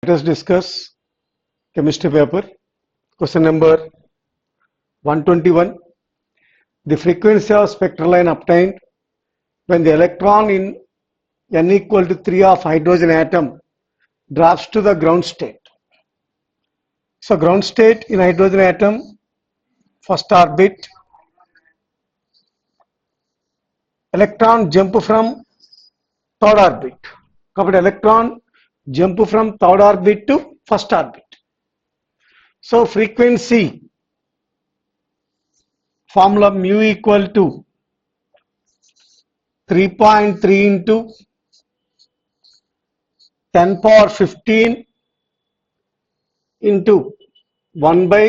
Let us discuss chemistry paper. Question number 121. The frequency of spectral line obtained when the electron in n equal to 3 of hydrogen atom drops to the ground state. So ground state in hydrogen atom, first orbit, electron jump from third orbit. కాబట్టి electron jump from third orbit to first orbit. So frequency formula mu equal to 3.3 into 10 power 15 into 1 by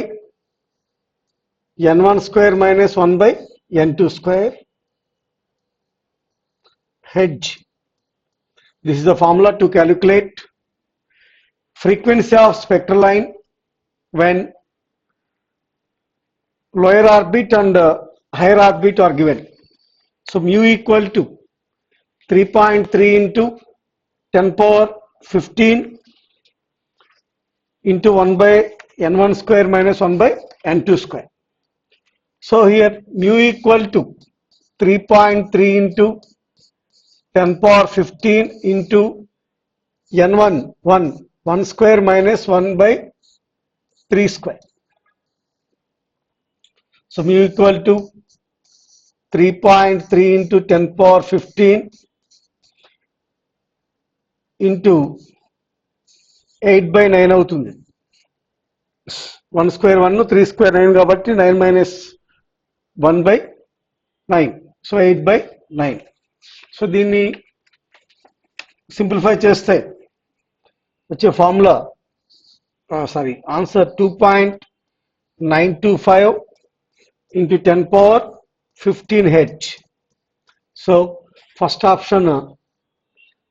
n1 square minus 1 by n2 square Hg. This is the formula to calculate frequency of spectral line when lower orbit and higher orbit are given. So mu equal to 3.3 into 10 power 15 into 1 by n1 square minus 1 by n2 square. So here mu equal to 3.3 into 10 power 15 into n1 1 square minus 1 by 3 square. So mu equal to 3.3 into 10 power 15 into 8 by 9 అవుతుంది. 1 square 1 3 square 9 కాబట్టి 9 minus 1 by 9. So 8 by 9. So దీన్ని simplify చేస్తే వచ్చే formula answer 2.925 into 10 power 15 Hg. So first option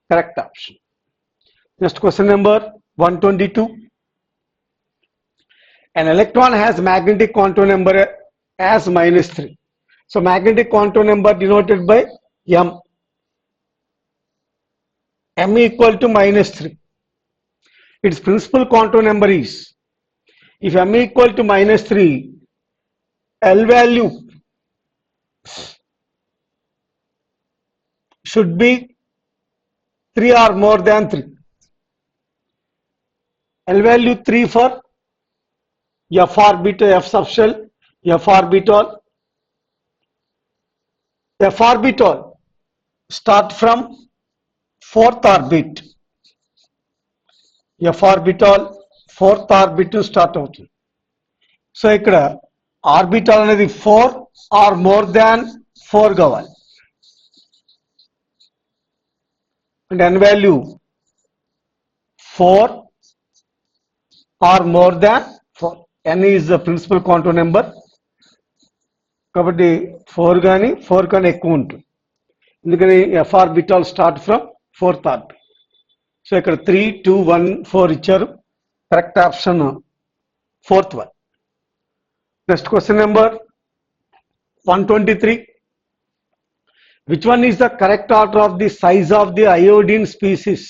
correct option. Next question number 122. An electron has magnetic quantum number as -3. So magnetic quantum number denoted by M. M equal to -3. Its principal quantum number is, if M equal to -3, L value should be 3 or more than 3. L value 3 for F orbital, F subshell, F orbital. F orbital start from 4th orbit. F orbital 4th orbit to start అవుతుంది. So ఇక్కడ orbital అనేది 4 or more than 4 కావాలి. And n value 4 or more than 4. n is the principal quantum number కాబట్టి 4 కానీ 4 కానీ ఎక్కువ ఉంటుంది. ఎందుకని F orbital start from 4th orbit. So ఇక్కడ 3 2 1 4 ఇచ్చారు. Correct option 4th one. Next question number 123. Which one is the correct order of the size of the iodine species?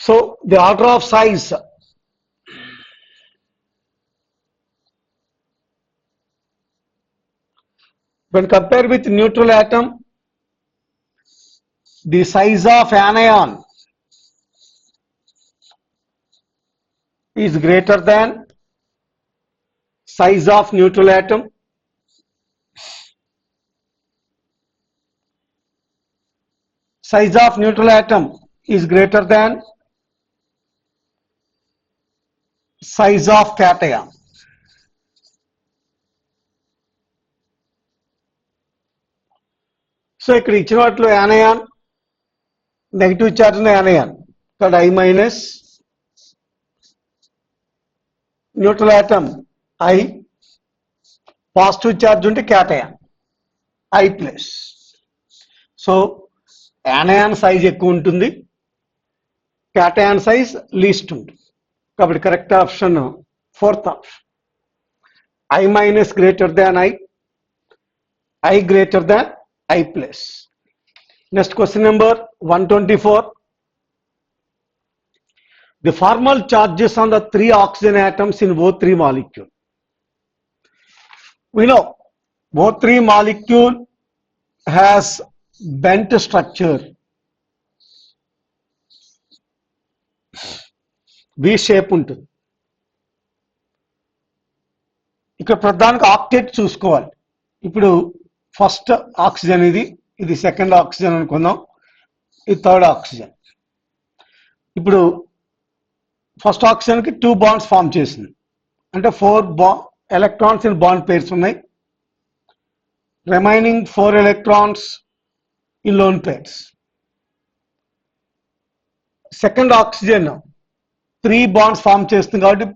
So the order of size, when compared with neutral atom, the size of anion is greater than size of neutral atom. Size of neutral atom is greater than size of cation. So ఇక్కడ ఇచ్చిన వాటిలో యానయాన్ negative charge ఉన్న anion ఇక్కడ I minus, neutral atom I, positive charge ఉంటే cation I plus. So anion size ఎక్కువ ఉంటుంది, cation size least ఉంటుంది. కాబట్టి correct option 4th option. I minus greater than I greater than I plus. Next question number 124. The formal charges on the 3 oxygen atoms in O3 molecule. We know O3 molecule has bent structure, V shape ఉంటుంది. ఇక్కడ ప్రధానంగా octet చూసుకోవాలి. ఇప్పుడు first oxygen ఇది second oxygen అనుకుందాం, ఇది third oxygen. ఇప్పుడు first oxygen కి 2 బాండ్స్ ఫామ్ చేసింది, అంటే 4 ఎలక్ట్రాన్స్ ఇన్ బాండ్ పేర్స్ ఉన్నాయి. Remaining 4 electrons in lone pairs. Second oxygen 3 bonds form చేస్తుంది కాబట్టి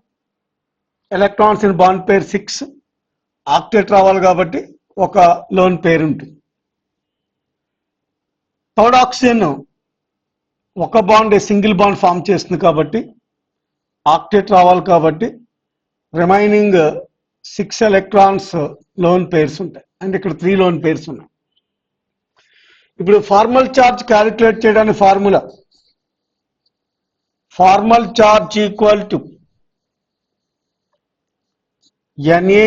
electrons in bond pair 6, octet రావాలి కాబట్టి ఒక లోన్ పేర్ ఉంటుంది. థర్డ్ ఆక్సిజన్ ఒక బాండ్ సింగిల్ బాండ్ ఫామ్ చేస్తుంది కాబట్టి ఆక్టేట్ రావాలి కాబట్టి రిమైనింగ్ 6 ఎలక్ట్రాన్స్ లోన్ పేర్స్ ఉంటాయి, అంటే ఇక్కడ 3 లోన్ పేర్స్ ఉన్నాయి. ఇప్పుడు ఫార్మల్ చార్జ్ క్యాలిక్యులేట్ చేయడానికి formula, formal charge equal to Na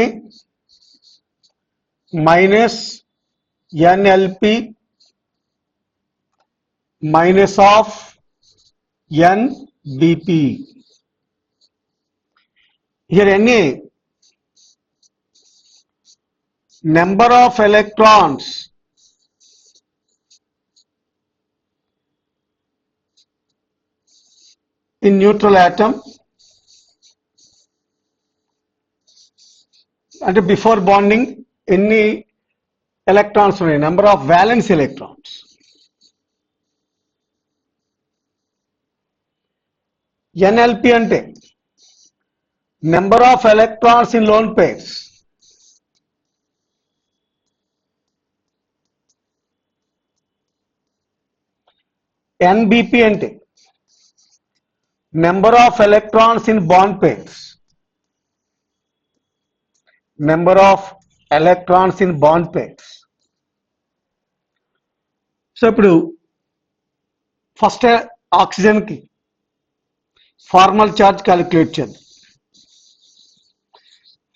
minus NLP minus of NBP. Here Na, number of electrons in neutral atom, అంటే బిఫోర్ బాండింగ్ ఎన్ని ఎలక్ట్రాన్స్ ఉన్నాయి, number of valence electrons. NLP అంటే number of electrons in lone pairs. NBP అంటే number of electrons in bond pairs. Number of electrons in bond pairs. So ఇప్పుడు first oxygen కి formal charge calculate చేద్దాం.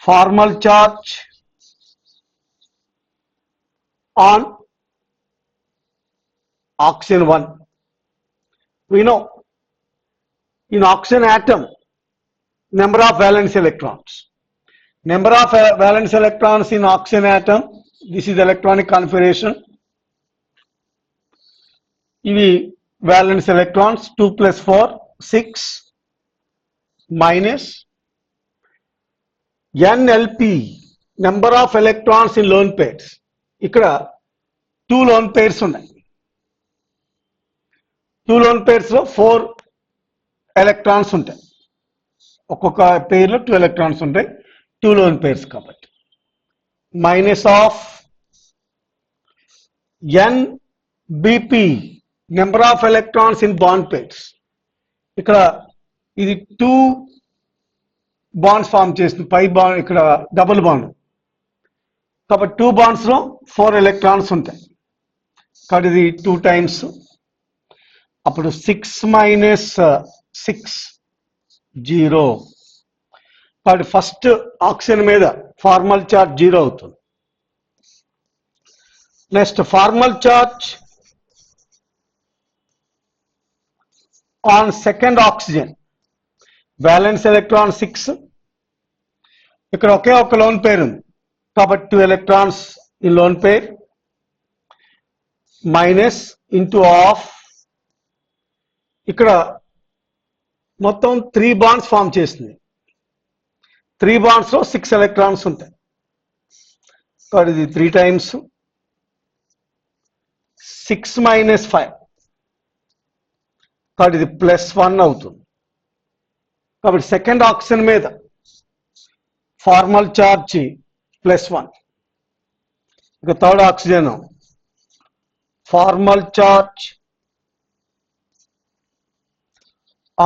Formal charge on oxygen 1. We know in oxygen atom number of valence electrons. Number of valence electrons in oxygen atom, this is electronic configuration. ఇవి valence electrons 2 plus 4 6 minus NLP, number of electrons in lone pairs. ఇక్కడ 2 lone pairs ఉన్నాయి. 2 lone pairs లో 4 electrons ఉంటాయి, ఒక్కొక్క పేర్ లో 2 electrons ఉంటాయి, 2 lone pairs కాబట్టి minus of NBP, number of electrons in bond pairs. ఇక్కడ ఇది 2 బాండ్స్ ఫామ్ చేస్తుంది, పై బాండ్ ఇక్కడ డబుల్ బాండ్ కాబట్టి 2 బాండ్స్ లో 4 ఎలక్ట్రాన్స్ ఉంటాయి కాబట్టి ఇది 2 టైమ్స్. అప్పుడు 6 minus 6 0. కాబట్టి ఫస్ట్ ఆక్సిజన్ మీద ఫార్మల్ చార్జ్ 0 అవుతుంది. Next formal charge on second oxygen, balance electron 6, ఇక్కడ ఒకే ఒక లోన్ పేర్ ఉంది కాబట్టి 2 ఎలక్ట్రాన్స్ ఈ lone pair minus into of. ఇక్కడ మొత్తం 3 బాండ్స్ ఫామ్ చేస్తుంది, 3 బాండ్స్ లో 6 ఎలక్ట్రాన్స్ ఉంటాయి కాబట్టి ఇది 3 టైమ్స్ 6 minus 5 కాబట్టి ఇది +1 అవుతుంది. కాబట్టి సెకండ్ ఆక్సిజన్ మీద ఫార్మల్ చార్జ్ +1. ఇక third oxygen formal charge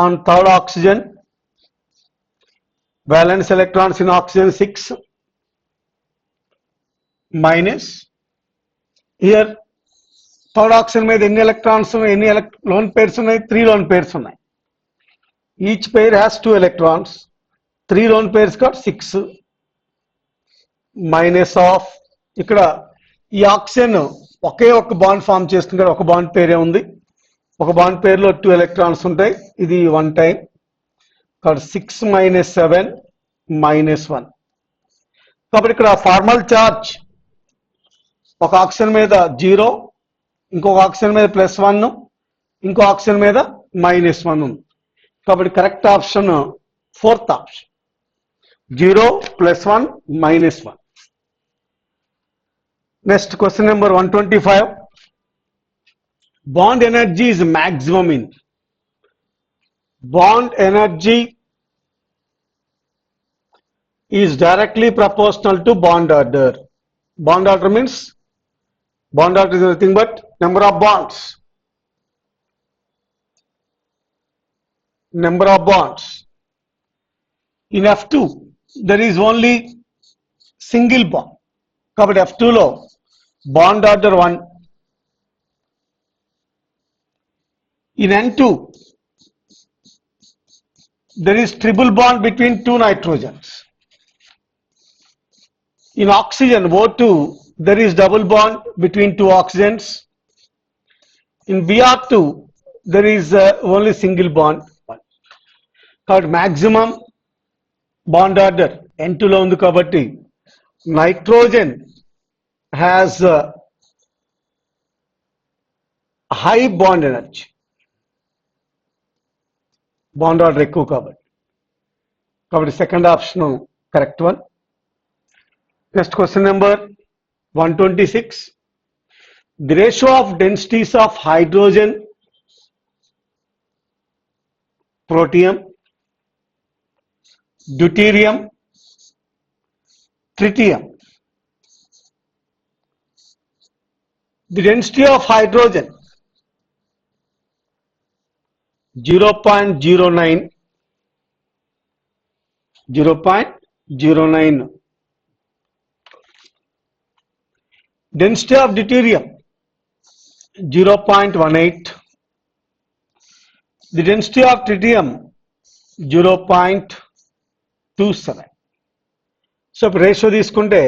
on third oxygen, valence electrons in oxygen 6 minus here third oxygen మీద ఎన్ని ఎలక్ట్రాన్స్, ఎన్ని లోన్ పేర్స్ ఉన్నాయి, 3 లోన్ పేర్స్ ఉన్నాయి. each pair has 2 electrons, 3 lone pairs got 6 minus of ఇక్కడ ఈ oxygen ఒకే ఒక bond form చేస్తుంది కదా, ఒక బాండ్ పేరే ఉంది, ఒక బాండ్ పేర్లో 2 ఎలక్ట్రాన్స్ ఉంటాయి, ఇది 1 టైం కాబట్టి 6 minus 7 minus 1. కాబట్టి ఇక్కడ ఫార్మల్ చార్జ్ ఒక ఆక్సిజన్ మీద 0, ఇంకొక ఆక్సిజన్ మీద +1, ఇంకో ఆక్సిజన్ మీద -1 ఉంది. కాబట్టి correct option 4th option 0 +1 -1. Next question number 125. Bond energy is maximum in. Bond energy is directly proportional to bond order. Bond order means bond order is nothing but number of bonds. Number of bonds. In F2 there is only single bond. కాబట్టి F2 లో bond order 1. In N2 there is triple bond between 2 nitrogens. In oxygen O2 there is double bond between 2 oxygens. In Br2 there is only single bond. కాబట్టి maximum bond order N2 లో ఉంది కాబట్టి nitrogen has high bond energy. Bond order ఎక్కువ కాబట్టి second option correct one. Next question number 126. The ratio of densities of hydrogen, protium, deuterium, tritium. The density of hydrogen 0.09, 0.09. Density of deuterium 0.18. The density of tritium 0.27. So ఇప్పుడు ratio తీసుకుంటే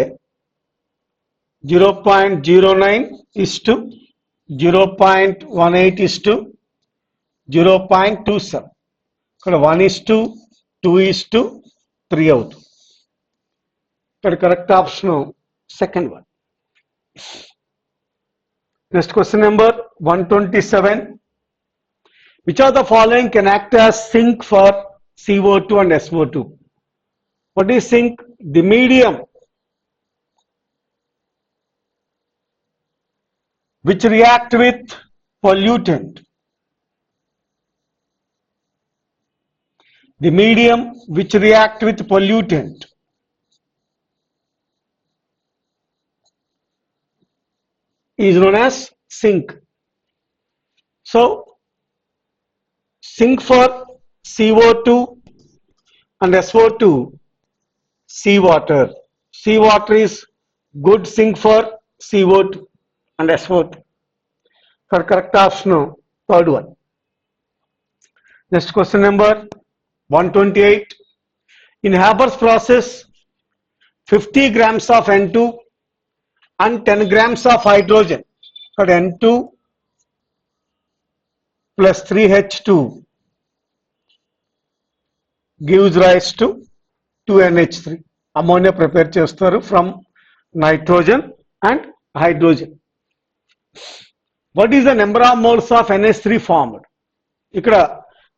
0.09 is to 0.18 is to 0.27. ఇక్కడ 1:2:3 అవుతుంది. ఇక్కడ correct option second one. Next question number 127. Which of the following can act as sink for CO2 and SO2? What is sink? The medium which react with pollutant. The medium which react with pollutant is known as sink. So sink for CO2 and SO2, seawater. Seawater is good sink for CO2 and SO2. For correct option, third one. Next question number 128. In Haber's process, 50 grams of N2 and 10 grams of hydrogen. But N2 plus 3H2 gives rise to 2NH3. Ammonia prepare చేస్తారు from nitrogen and hydrogen. What is the number of moles of NH3 formed? ఇక్కడ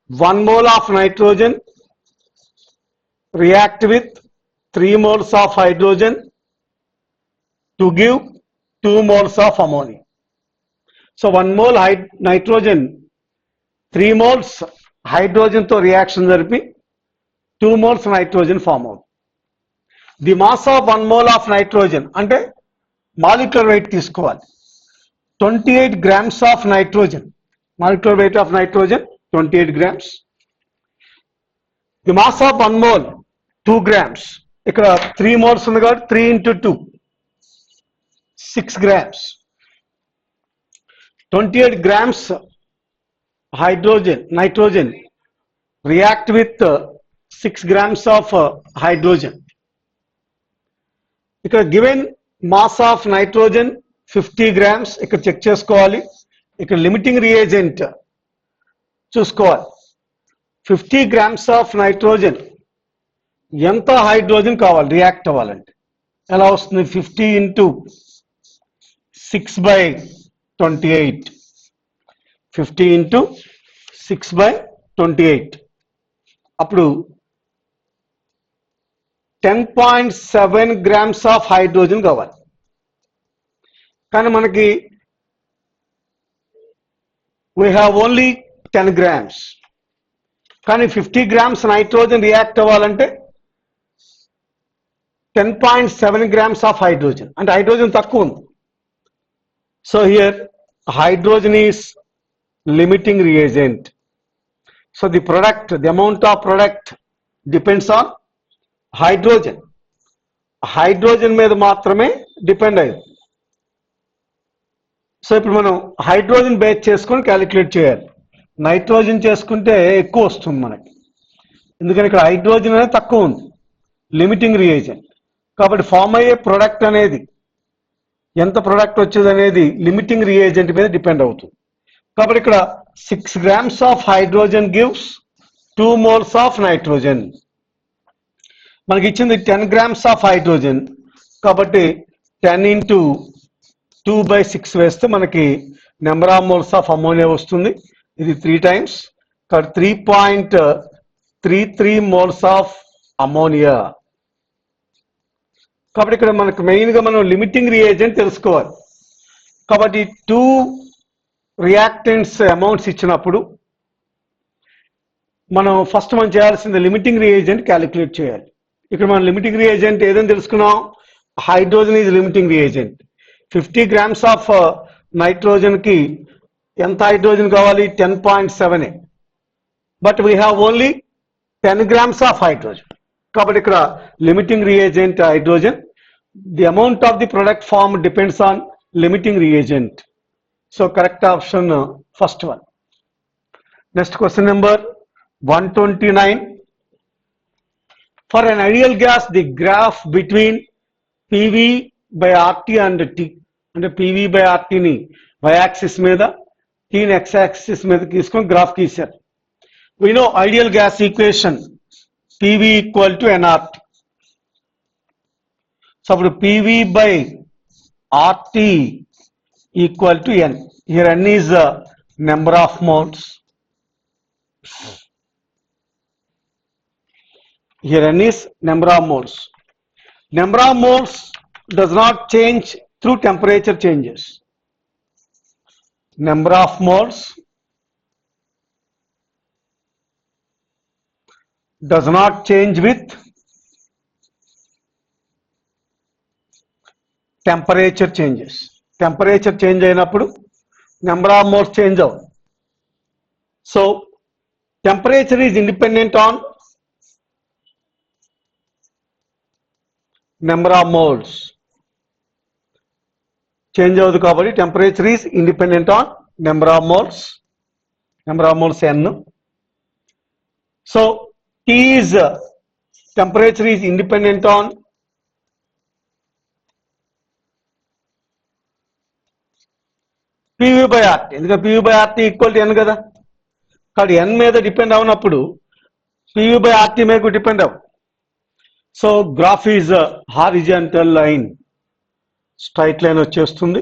1 mole of nitrogen react with 3 moles of hydrogen to give 2 moles of ammonia. So 1 mole nitrogen 3 moles hydrogen తో reaction జరిపి 2 moles nitrogen form అవుతుంది. The mass of 1 mole of nitrogen అంటే molecular weight తీసుకోవాలి. 28 grams of nitrogen. Molecular weight of nitrogen 28 grams. The mass of 1 mole 2 grams. ఇక్కడ 3 moles ఉంది కాబట్టి 3 into 2 6 grams. 28 grams nitrogen react with 6 grams of hydrogen. ఇక్కడ given mass of nitrogen 50 grams ఇక్కడ check చేసుకోవాలి. ఇక్కడ limiting reagent చూసుకోవాలి. 50 grams of nitrogen ఎంత hydrogen కావాలి రియాక్ట్ అవ్వాలంటే? ఎలా వస్తుంది? 50 into 6/28. 50 into 6/28. అప్పుడు 10.7 grams of hydrogen కావాలి. కానీ మనకి we have only 10 grams. కానీ 50 grams నైట్రోజన్ రియాక్ట్ అవ్వాలంటే 10.7 grams of hydrogen. అంటే హైడ్రోజన్ తక్కువ ఉంది. So here hydrogen is limiting reagent. So the product, the amount of product depends on hydrogen. Hydrogen మీద మాత్రమే డిపెండ్ అయ్యింది. సో ఇప్పుడు మనం హైడ్రోజన్ బేస్ చేసుకొని క్యాలిక్యులేట్ చేయాలి. నైట్రోజన్ చేసుకుంటే ఎక్కువ వస్తుంది మనకి, ఎందుకని ఇక్కడ హైడ్రోజన్ అనేది తక్కువ ఉంది, లిమిటింగ్ రియేజెంట్. కాబట్టి ఫామ్ అయ్యే ప్రొడక్ట్ అనేది ఎంత ప్రొడక్ట్ వచ్చేది అనేది లిమిటింగ్ రియేజెంట్ మీద డిపెండ్ అవుతుంది. కాబట్టి ఇక్కడ 6 grams of hydrogen gives 2 moles of nitrogen. మనకి ఇచ్చింది 10 grams of hydrogen, కాబట్టి 10 into 2/6 వేస్తే మనకి number of moles of ammonia వస్తుంది. ఇది 3 times, 3.33 moles of అమోనియా. కాబట్టి ఇక్కడ మనకు మెయిన్గా మనం లిమిటింగ్ రియేజెంట్ తెలుసుకోవాలి. కాబట్టి 2 రియాక్టెంట్స్ అమౌంట్స్ ఇచ్చినప్పుడు మనం చేయాల్సింది లిమిటింగ్ రియేజెంట్ క్యాలిక్యులేట్ చేయాలి. ఇక్కడ మనం లిమిటింగ్ రియేజెంట్ ఏదని తెలుసుకున్నాం? Hydrogen is limiting reagent. 50 grams of nitrogen కి ఎంత హైడ్రోజన్ కావాలి? 10.7. But we have only 10 grams of hydrogen. కాబట్టి ఇక్కడ limiting reagent hydrogen. The amount of the product form depends on limiting reagent. So correct option first one. Next question number 129. For an ideal gas the graph between PV/RT and T, అంటే PV/RT ని y axis మీద, T ని x axis మీద తీసుకొని graph గీశారు. We know ideal gas equation PV = nRT. So అప్పుడు PV/RT = n. Here n is the number of moles. Here n is number of moles. Number of moles does not change through temperature changes. Number of moles does not change with temperature changes. Temperature change అయినప్పుడు number of moles change అవ్వదు. So temperature is independent on number of moles. Change అవ్వదు కాబట్టి temperature is independent on number of moles. Number of moles n. So T is temperature is independent on PV/RT. ఎందుకంటే PV/RT = n కదా. కాబట్టి n మీద depend అవునప్పుడు PV/RT మీద depend అవ్వదు. So graph is horizontal line, straight line వచ్చేస్తుంది.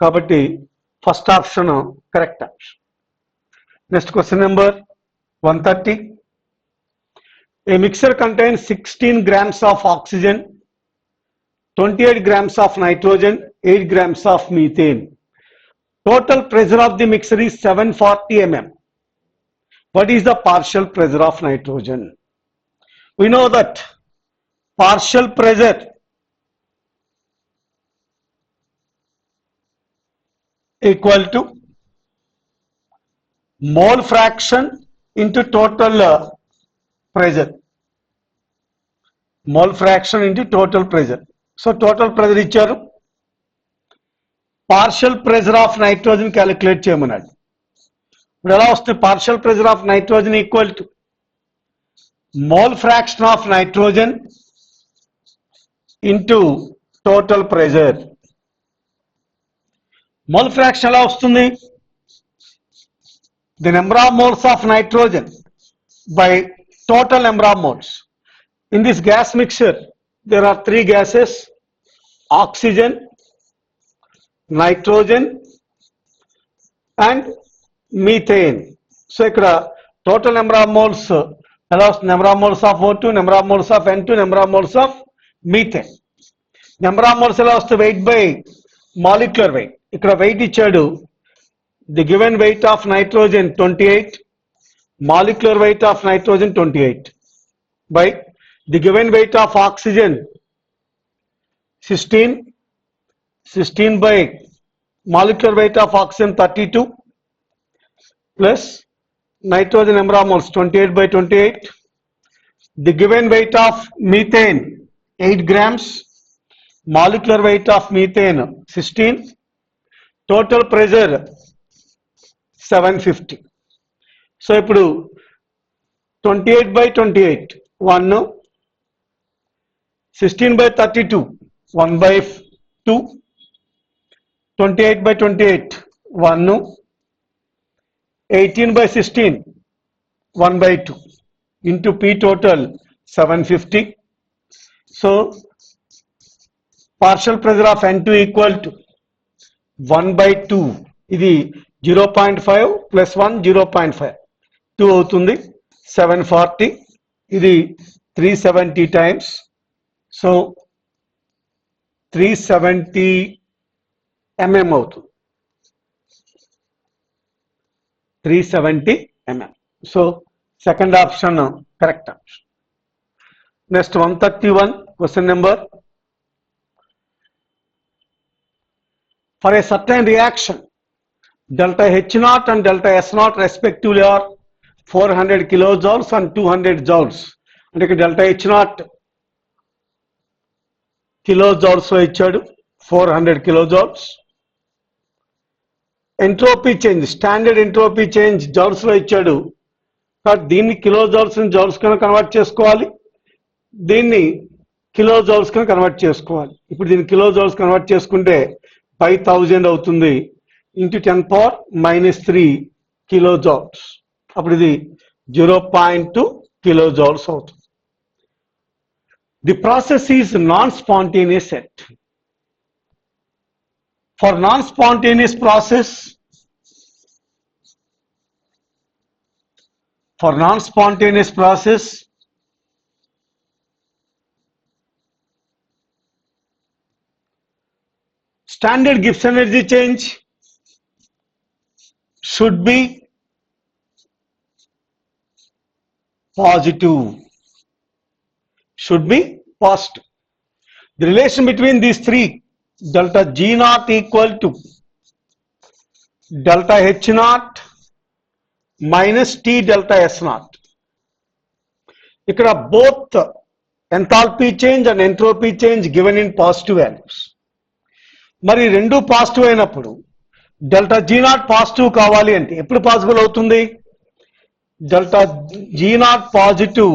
కాబట్టి first option correct option. Next question number 130. A mixture contains 16 grams of oxygen, 28 grams of nitrogen, 8 grams of methane. Total pressure of the mixture is 740 mm. What is the partial pressure of nitrogen? We know that partial pressure equal to mole fraction into total pressure. Mole fraction into total pressure. So total pressure ఇచ్చారు, partial pressure of nitrogen calculate చేయమన్నాడు. ఇప్పుడు ఎలా వస్తుంది? Partial pressure of nitrogen equal to mole fraction of nitrogen into total pressure. Mole fraction ఎలా వస్తుంది? The number of moles of nitrogen by total number of moles. In this gas mixture, there are three gases: oxygen, nitrogen, and methane. So ఇక్కడ total number of moles allows number of moles of O2, number of moles of N2, number of moles of methane. Number of moles allows the weight by molecular weight. ఇక్కడ weight ఇచ్చాడు. The given weight of nitrogen 28, molecular weight of nitrogen 28 by the given weight of oxygen 16 by molecular weight of oxygen 32 plus nitrogen number of moles 28 by 28, the given weight of methane 8 grams, molecular weight of methane 16, total pressure 750. So ఇప్పుడు 28 by 28 1, 16 by 32 1 by 2, 28 by 28 1, 18 by 16 1 by 2 into P total 750. So partial pressure of N2 equal to 1 by 2. ఇది 0.5 plus 1 0.5 2 అవుతుంది 740. ఇది 370 times. So 370 mm అవుతుంది 370 mm. So second option correct option. Next 131 question number. For a certain reaction, delta H naught and delta S naught respectively are 400 kilojoules and 200 joules. అంటే delta H naught kilojoules లో ఇచ్చాడు 400 kilojoules. Entropy change standard entropy change joules లో ఇచ్చాడు. కాబట్టి దీన్ని kilojoules ని joules కింద convert చేసుకోవాలి, దీన్ని కిలోజౌల్స్ కింద కన్వర్ట్ చేసుకోవాలి. ఇప్పుడు దీన్ని కిలోజౌల్స్ కన్వర్ట్ చేసుకుంటే 5000 అవుతుంది ఇంటూ 10⁻³ kilojoules. అప్పుడు ఇది 0.2 kilojoules అవుతుంది. The process is non-spontaneous set. For non-spontaneous process, standard Gibbs energy change should be positive. The relation between these three, delta G naught equal to delta H naught minus T delta S naught. ఇక్కడ both enthalpy change and entropy change given in positive values. మరి రెండు positive అయినప్పుడు delta G naught positive కావాలి అంటే ఎప్పుడు possible అవుతుంది? Delta G naught positive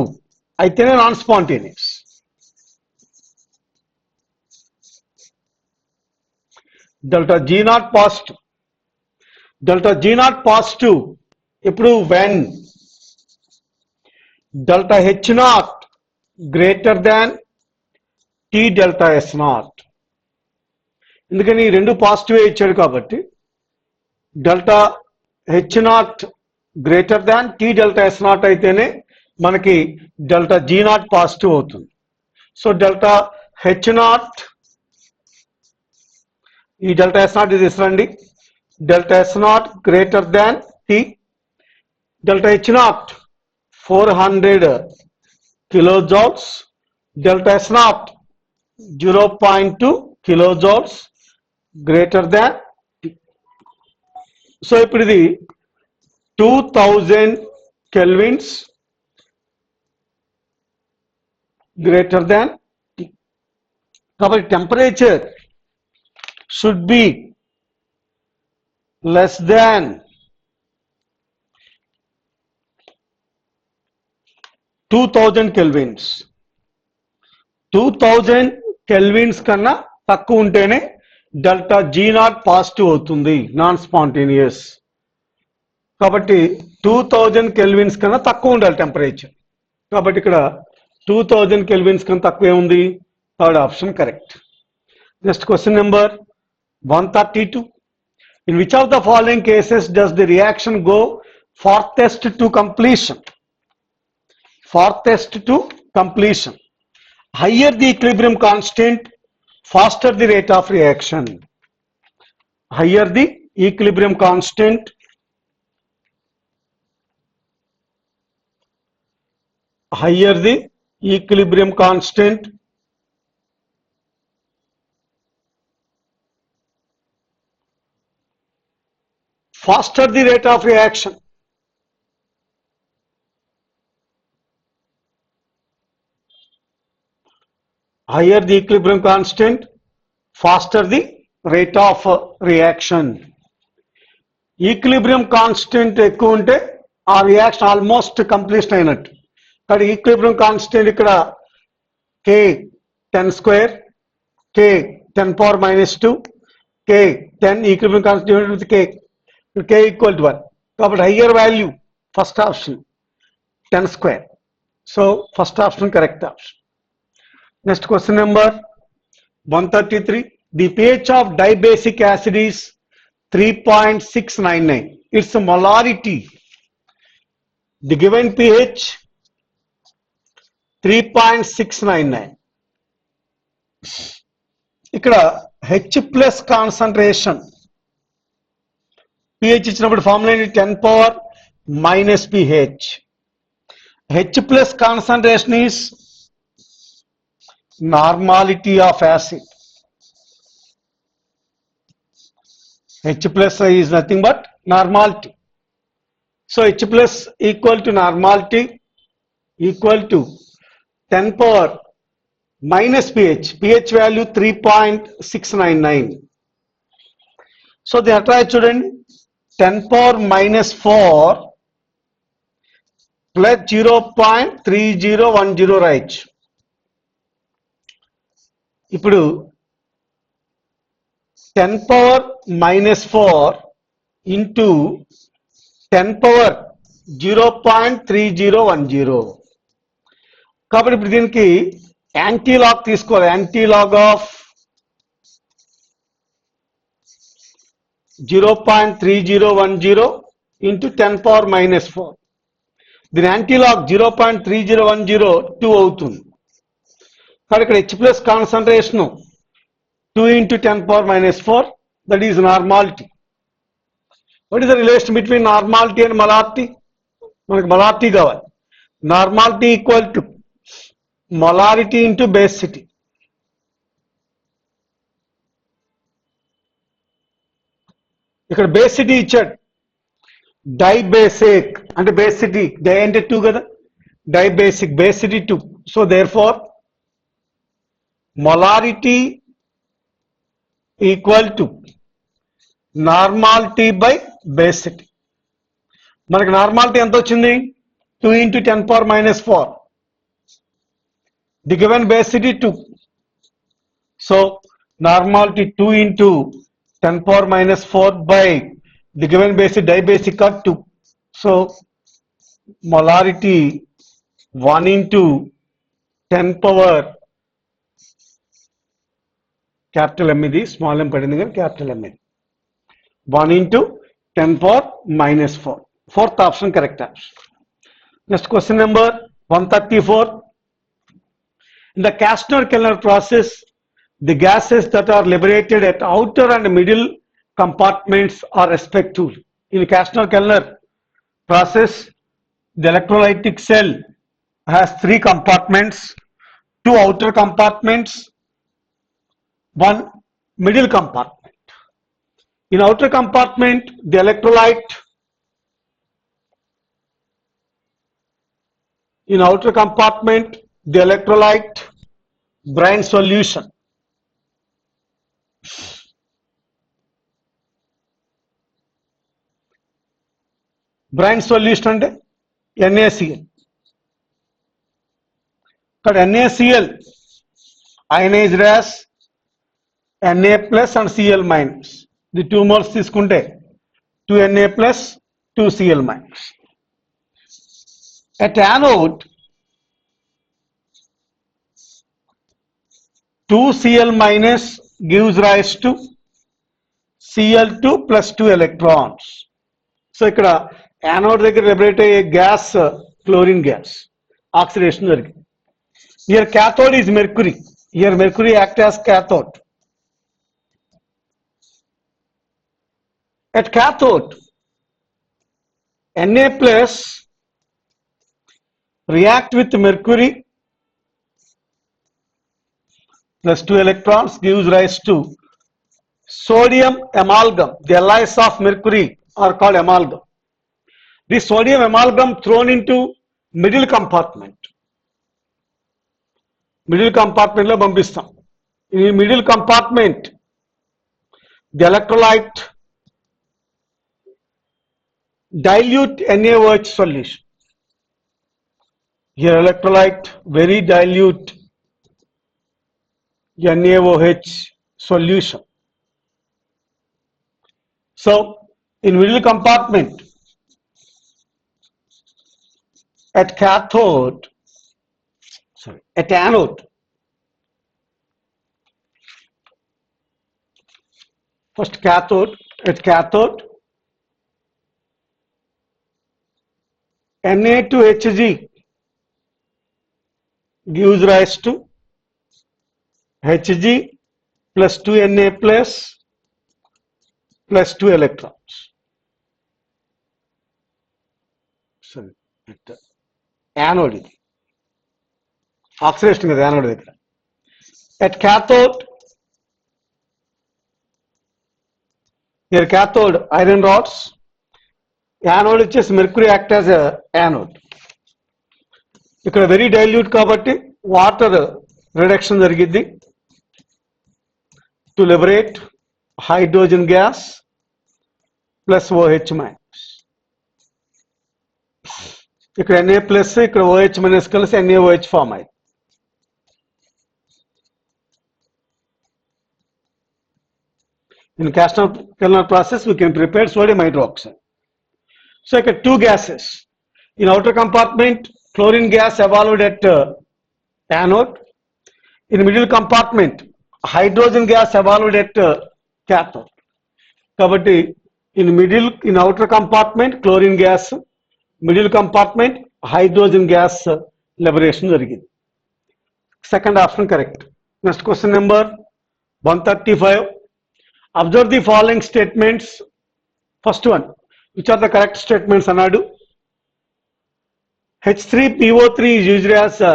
అయితేనే non spontaneous. Delta G naught positive ఇప్పుడు when delta H naught greater than T delta S naught. ఎందుకని ఈ రెండు పాజిటివ్ ఇచ్చాడు కాబట్టి delta H naught greater than T delta S naught అయితేనే మనకి డెల్టా జీ నాట్ పాజిటివ్ అవుతుంది. సో డెల్టా హెచ్ నాట్, ఈ డెల్టా ఎస్ నాట్ ఇది తీసుకురండి, delta S naught greater than T, delta H naught 400 kilojoules, delta S naught 0.2 kilojoules greater than T. So ఇప్పుడు ఇది 2000 kelvins greater than T. కాబట్టి temperature should be less than 2000 kelvins 2000 kelvins కన్నా తక్కువ ఉంటేనే delta G naught positive అవుతుంది, non spontaneous. కాబట్టి 2000 kelvins కన్నా తక్కువ ఉండాలి టెంపరేచర్. కాబట్టి ఇక్కడ 2000 కెల్విన్స్ కన్నా తక్కువ ఏముంది? Third option correct. Next question number 132. In which of the following cases does the reaction go farthest to completion? Farthest to completion. Higher the equilibrium constant, faster the rate of reaction. Higher the equilibrium constant, higher the equilibrium constant, faster the rate of reaction. Higher the equilibrium constant, faster the rate of reaction. Equilibrium constant ఎక్కువ ఉంటే ఆ reaction almost complete అయినట్టు. కానీ equilibrium constant ఇక్కడ k 10 square, k 10 power -2, k 10 equilibrium constant with k equal to 1. కాబట్టి higher value first option 10 square. So first option correct option. Next question number 133. The pH of dibasic acid is 3.699. Its molarity. The given pH 3.699. ఇక్కడ H plus concentration. pH ఇచ్చినప్పుడు formula ఏంటి? 10 power minus pH. H plus concentration is normality of acid. H plus is nothing but normality. So H plus equal to normality equal to 10 power minus pH. pH value 3.699. So the try చూడండి 10 power minus 4 plus 0.3010 రాయొచ్చు. ఇప్పుడు 10 power -4 into 10 power 0.3010. కాబట్టి ఇప్పుడు దీనికి antilog తీసుకోవాలి. Antilog of 0.3010 into 10 power -4. దీని anti log 0.3010 2 అవుతుంది. కాబట్టి ఇక్కడ H plus concentration 2 into 10 power -4, that is normality. What is the relation between normality and molarity? మనకు molarity కావాలి. Normality equal to molarity into basicity. ఇక్కడ basicity ఇచ్చాడు. Dibasic అంటే basicity, di అంటే 2 కదా, dibasic basicity 2. So therefore molarity equal to normality by basicity. మనకి normality ఎంత వచ్చింది? 2 into 10 power -4. The given basicity 2. So normality 2 into 10 power -4 by the given basic dibasic of 2. So molarity 1 into 10 power capital M ఇది small m పడింది కానీ capital M ఇది 1 into 10 power -4. Fourth option correct option. Next question number 134. In the Kastner-Kellner process, the gases that are liberated at outer and middle compartments are respective. In Kastner-Kellner process, the electrolytic cell has 3 compartments, 2 outer compartments, 1 middle compartment. In outer compartment, the electrolyte brine solution. Brine solution అంటే NaCl. But NaCl ionized as Na plus and Cl minus. The 2 moles తీసుకుంటే 2 Na plus 2 Cl minus. At anode 2 Cl minus gives rise to Cl2 plus 2 electrons. So ఇక్కడ anode దగ్గర liberate అయ్యే gas chlorine gas oxidation జరిగింది. Here cathode is mercury. Here mercury acts as cathode. At cathode, Na plus react with mercury plus 2 electrons gives rise to sodium amalgam. The alloys of mercury are called amalgam. This sodium amalgam thrown into middle compartment. Middle compartment lo పంపిస్తాం. In middle compartment, the electrolyte dilute NaOH solution. Here electrolyte very dilute NaOH solution. So in middle compartment at cathode, at anode, first cathode, at cathode Na2Hg gives rise to Hg plus 2Na plus 2 electrons. Sorry, anode ఇది oxidation కదా anode దగ్గర. At cathode, here cathode iron rods, anode వచ్చేసి mercury act as anode. ఇక్కడ very dilute కాబట్టి water reduction జరిగింది to liberate hydrogen gas plus OH minus. ఇక్కడ Na plus ఇక్కడ OH minus కలిసి NaOH ఫామ్ అయింది. In Castner-Kellner process, we can prepare sodium hydroxide. So, like two gases. In outer compartment, chlorine gas evolved at anode. In middle compartment, hydrogen gas evolved at cathode. Kabatti, in outer compartment, chlorine gas, middle compartment, hydrogen gas liberation జరిగింది. Second option correct. Next question number 135. Observe the following statements. First one, which are the correct statements అన్నాడు. H3PO3 is used as a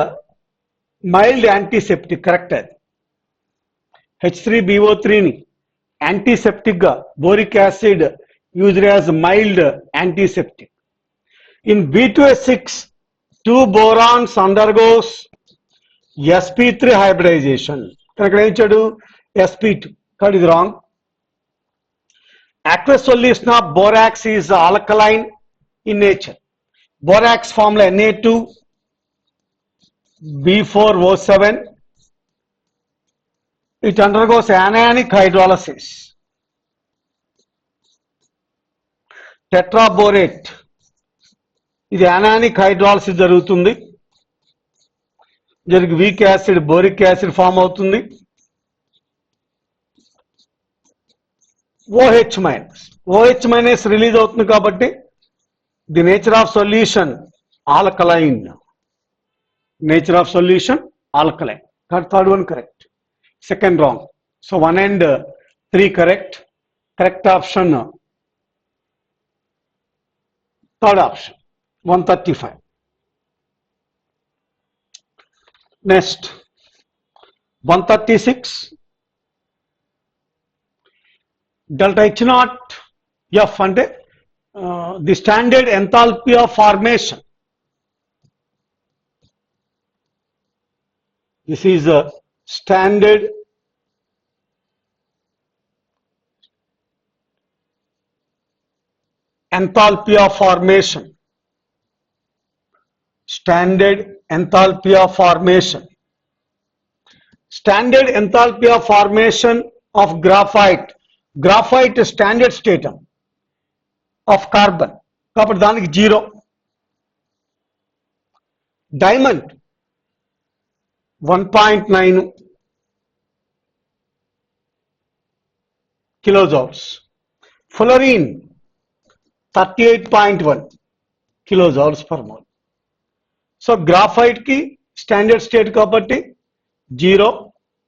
mild antiseptic. Correct అది. H3PO3 ని antiseptic గా boric acid used as mild antiseptic. In B2S6, 2 borons undergoes sp3 hybridization. ఇక్కడ ఏం ఇచ్చాడు? sp2. That is wrong. Aqueous solution of borax is alkaline in nature. Borax formula Na2 B4O7. It undergoes anionic hydrolysis. Tetraborate. ఇది anionic hydrolysis జరుగుతుంది. జరిగి weak acid boric acid form అవుతుంది. OH minus. OH minus release అవుతుంది కాబట్టి the nature of solution alkaline. Nature of solution alkaline. Third one correct. Second wrong. So 1 and 3 correct. Correct option third option 135. Next 136. Delta H naught F అంటే the standard enthalpy of formation. This is a standard enthalpy of formation. standard enthalpy of formation. Standard enthalpy of formation of graphite. Graphite standard state of carbon. కాబట్టి దానికి 0. Diamond 1.9 kilojoules. Fullerene 38.1 kilojoules per mole. So graphite ki standard state కాబట్టి 0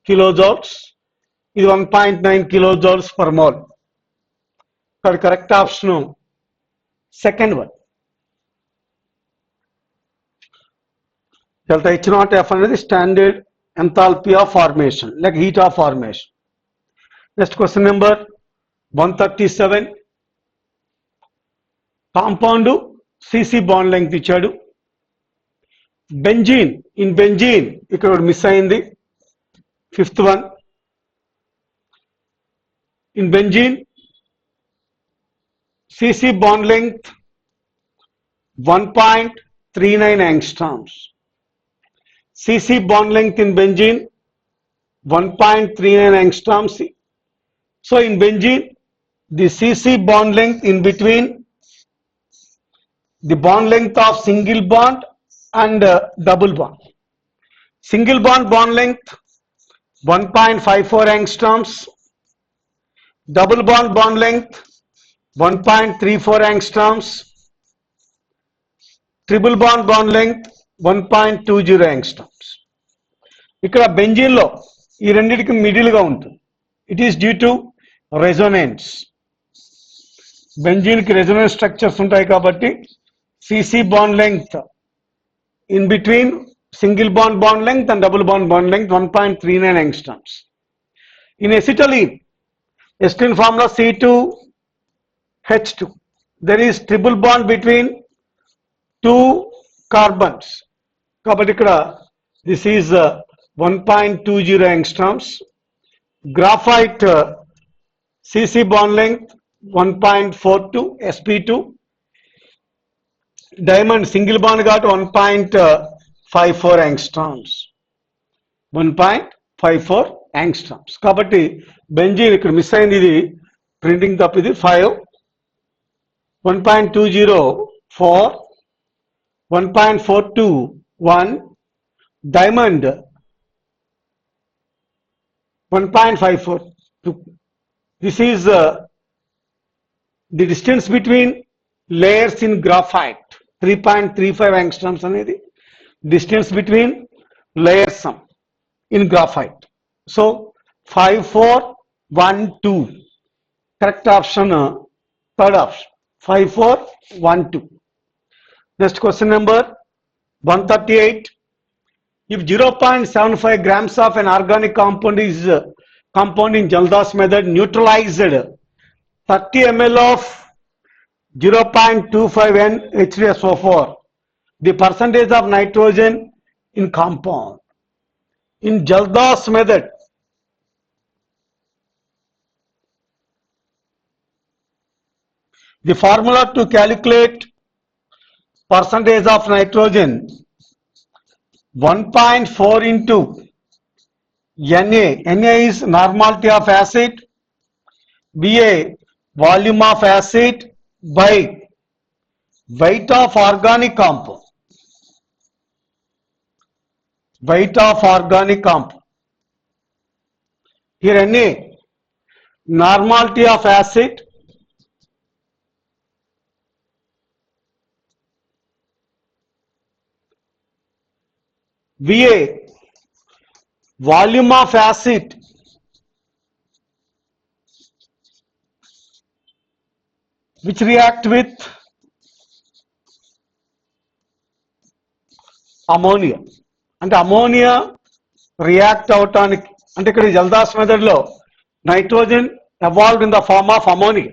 kilojoules, ఇది 1.9 kilojoules per mole. ఇక్కడ correct option second one. delta H naught F అనేది standard enthalpy of formation like heat of formation. Next question number 137. Compound CC bond length ఇచ్చాడు. Benzene, in benzene ఇక్కడ miss అయింది, fifth one. In benzene CC bond length 1.39 angstroms. CC bond length in benzene 1.39 angstroms. So in benzene, the CC bond length in between the bond length of single bond and double bond. Single bond length 1.54 angstroms. Double bond length 1.34 angstroms. Triple bond length 1.20 angstroms. ఇక్కడ బెంజీన్ లో ఈ రెండింటికి మిడిల్ గా ఉంటుంది. It is due to resonance. బెంజీన్ కి రెజొనెన్స్ స్ట్రక్చర్స్ ఉంటాయి కాబట్టి CC bond length in between single bond length and double bond length 1.39 angstroms. In acetylene, acetylene formula C2H2. there is triple bond between two carbons. కాబట్టి ఇక్కడ this is 1.20 angstroms. Graphite CC bond length 1.42 sp2. Diamond single bond కాబట్టి 1.54 angstroms. 1.54 angstroms. కాబట్టి benzene ఇక్కడ miss అయింది, ఇది printing తప్పు, ఇది 5. 1.20 4. 1.42 1. Diamond 1.54 2. This is the distance between layers in graphite. 3.35 angstroms అనేది distance between layers in graphite. So 5412 correct option, third option 5412. Next question number 138. If 0.75 grams of an organic compound is compound in Jaldas method neutralized 30 ml of 0.25 H2SO4, the percentage of nitrogen in compound. In Jaldas method, the formula to calculate percentage of nitrogen 1.4 into Na. Na is normality of acid, Va volume of acid by weight of organic compound. Weight of organic compound. Here Na normality of acid, Va volume of acid which react with ammonia. అంటే ammonia react అవటానికి, అంటే ఇక్కడ జల్దాస్ method లో nitrogen evolved in the form of ammonia.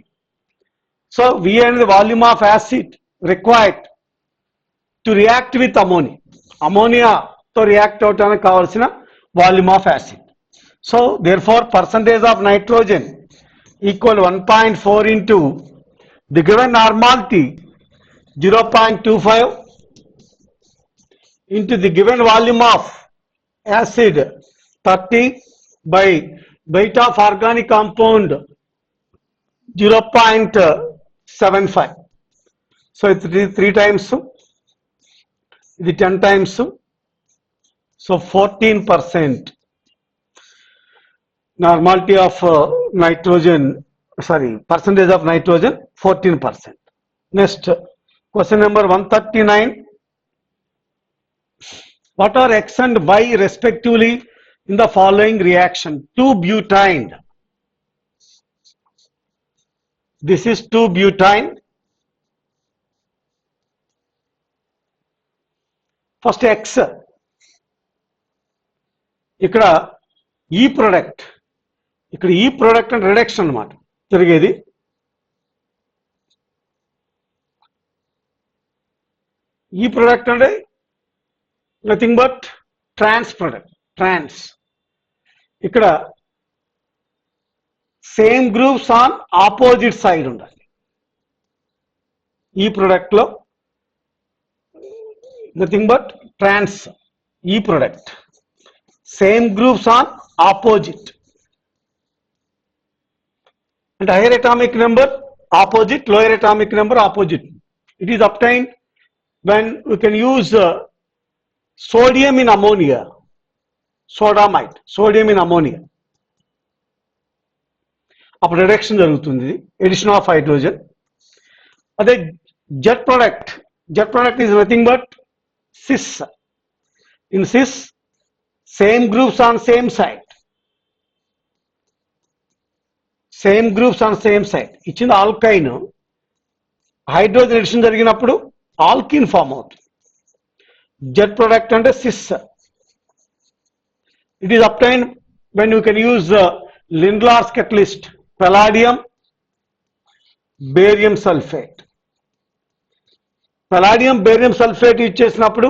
So V and the volume of acid required to react with ammonia. Ammonia to react avataనికి కావాల్సిన volume of acid. So therefore percentage of nitrogen equal 1.4 into the given normality 0.25 into the given volume of acid 30 by weight of organic compound 0.75. So it's 3 times, the 10 times, so 14%. Normality of nitrogen, percentage of nitrogen 14%. Next, question number 139. What are X and Y respectively in the following reaction? 2-butene. This is 2-butene. First X. ఇక్కడ ఈ product, ఇక్కడ ఈ product అంటే reduction అన్నమాట జరిగేది. ఈ product అంటే nothing but trans product. Trans ఇక్కడ same groups on opposite side ఉండాలి. ఈ ప్రోడక్ట్ లో నథింగ్ బట్ ట్రాన్స్. ఈ product same groups on opposite అంటే higher atomic number opposite, lower atomic number opposite. It is obtained when we can use sodium in ammonia, sodamide, sodium in ammonia. అప్పుడు reduction జరుగుతుంది, addition of hydrogen. అదే Z product is nothing but cis. In cis same groups on same side, same groups on same side. ఇచ్చిన alkyne hydrogen addition జరిగినప్పుడు alkene form అవుతుంది. Z product అంటే cis. It is obtain when you can use Lindlar's catalyst, palladium, barium sulfate. Palladium, barium sulfate use చేసినప్పుడు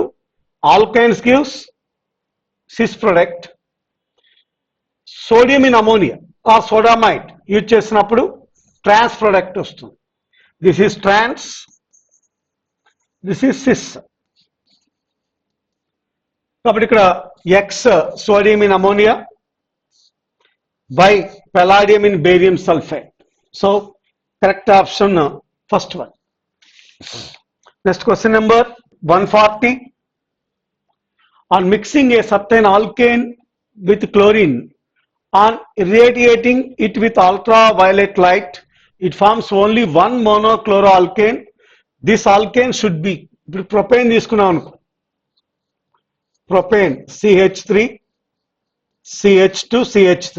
alkynes gives cis product. Sodium in ammonia or sodamide use చేసినప్పుడు trans product వస్తుంది. This is trans, this is cis. కాబట్టి ఇక్కడ X sodium in ammonia, by palladium in barium sulfate. So correct option first one. Next question number 140. On mixing a certain alkane with chlorine, on irradiating it with ultraviolet light, it forms only one monochloroalkane. This alkane should be propane తీసుకున్నాం అనుకో, propane CH3 CH2 CH3.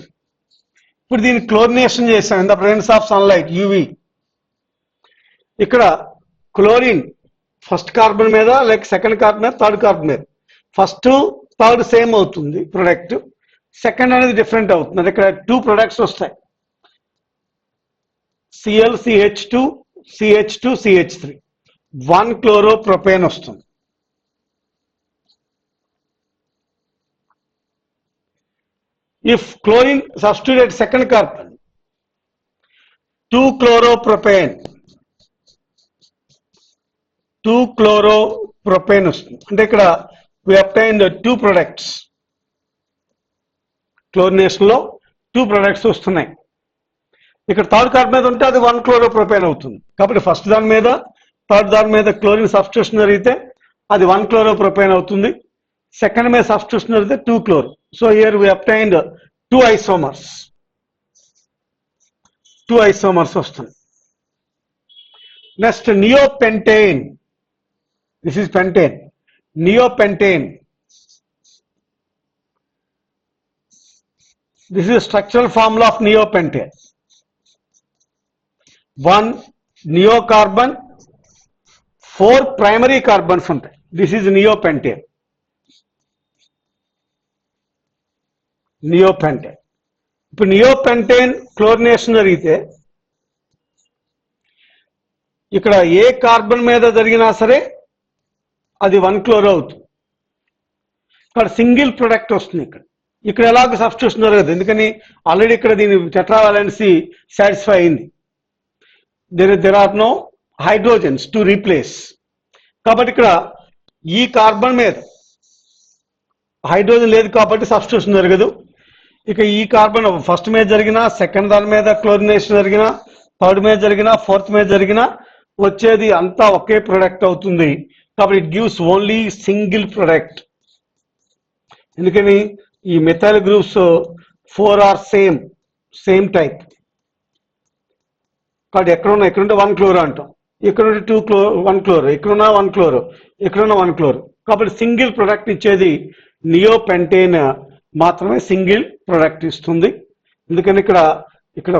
ఇప్పుడు దీన్ని chlorination చేశాం in the presence of sunlight, UV. ఇక్కడ chlorine first carbon మీద, లేక second carbon మీద, third carbon మీద, ఫస్ట్ థర్డ్ సేమ్ అవుతుంది ప్రొడక్ట్, సెకండ్ అనేది డిఫరెంట్ అవుతుంది. అది ఇక్కడ 2 ప్రొడక్ట్స్ వస్తాయి, Cl CH2 CH2 CH3, 1 క్లోరోప్రొపేన్ వస్తుంది. If chlorine substitute second carbon, 2 chloropropane, 2 chloropropane వస్తుంది. అంటే ఇక్కడ we obtained 2 products. క్లోరినేషన్ లో 2 products వస్తున్నాయి. ఇక్కడ థర్డ్ కార్బన్ మీద ఉంటే అది 1 chloropropane అవుతుంది. కాబట్టి ఫస్ట్ దాని మీద థర్డ్ దాని మీద క్లోరిన్ సబ్స్టిట్యూషన్ జరిగితే అది 1 chloropropane అవుతుంది. సెకండ్ మీద సబ్స్టిట్యూషన్ జరిగితే 2 chloro. So here we obtained 2 isomers. 2 isomers వస్తుంది. Next, neopentane. This is pentane. Neopentane. This is a structural formula of neopentane. 1 neocarbon, 4 primary carbons ఉంటాయి. This is neopentane. నియోపెంటేన్. ఇప్పుడు నియోపెంటేన్ chlorination జరిగితే ఇక్కడ ఏ కార్బన్ మీద జరిగినా సరే అది 1 క్లోరో అవుతుంది. ఇక్కడ సింగిల్ ప్రొడక్ట్ వస్తుంది. ఇక్కడ ఎలాగో సబ్స్టిట్యూషన్ జరగదు, ఎందుకని ఆల్రెడీ ఇక్కడ దీని టెట్రావాలెన్సీ సాటిస్ఫై అయింది. There are no hydrogens to replace. కాబట్టి ఇక్కడ ఈ కార్బన్ మీద హైడ్రోజన్ లేదు కాబట్టి సబ్స్టిట్యూషన్ జరగదు. ఇక ఈ కార్బన్ ఫస్ట్ మీద జరిగినా, సెకండ్ దాని మీద క్లోరినేషన్ జరిగినా, థర్డ్ మీద జరిగినా, ఫోర్త్ మీద జరిగినా వచ్చేది అంతా ఒకే ప్రొడక్ట్ అవుతుంది. కాబట్టి it gives only single product. ఎందుకని ఈ methyl groups 4 are same type. కాబట్టి ఎక్కడుంటే 1 క్లోరో అంటాం, ఇక్కడ 2 క్లోరో, 1 క్లోరో, ఇక్కడున్న 1 క్లోరో, ఇక్కడున్న 1 క్లోరో. కాబట్టి సింగిల్ ప్రొడక్ట్ ఇచ్చేది నియోపెంటేన్ మాత్రమే సింగిల్ ప్రొడక్ట్ ఇస్తుంది. ఎందుకని ఇక్కడ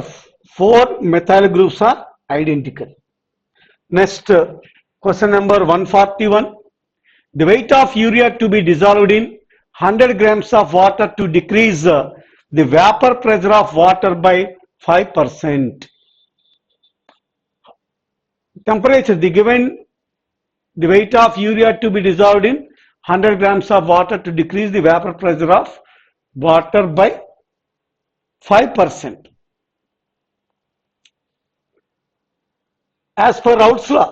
4 methyl groups are identical. Next question number 141. The weight of urea to be dissolved in 100 grams of water to decrease the vapor pressure of water by 5%. Temperature, the weight of urea to be dissolved in 100 grams of water to decrease the vapor pressure of water by 5%. As per Raoult's law,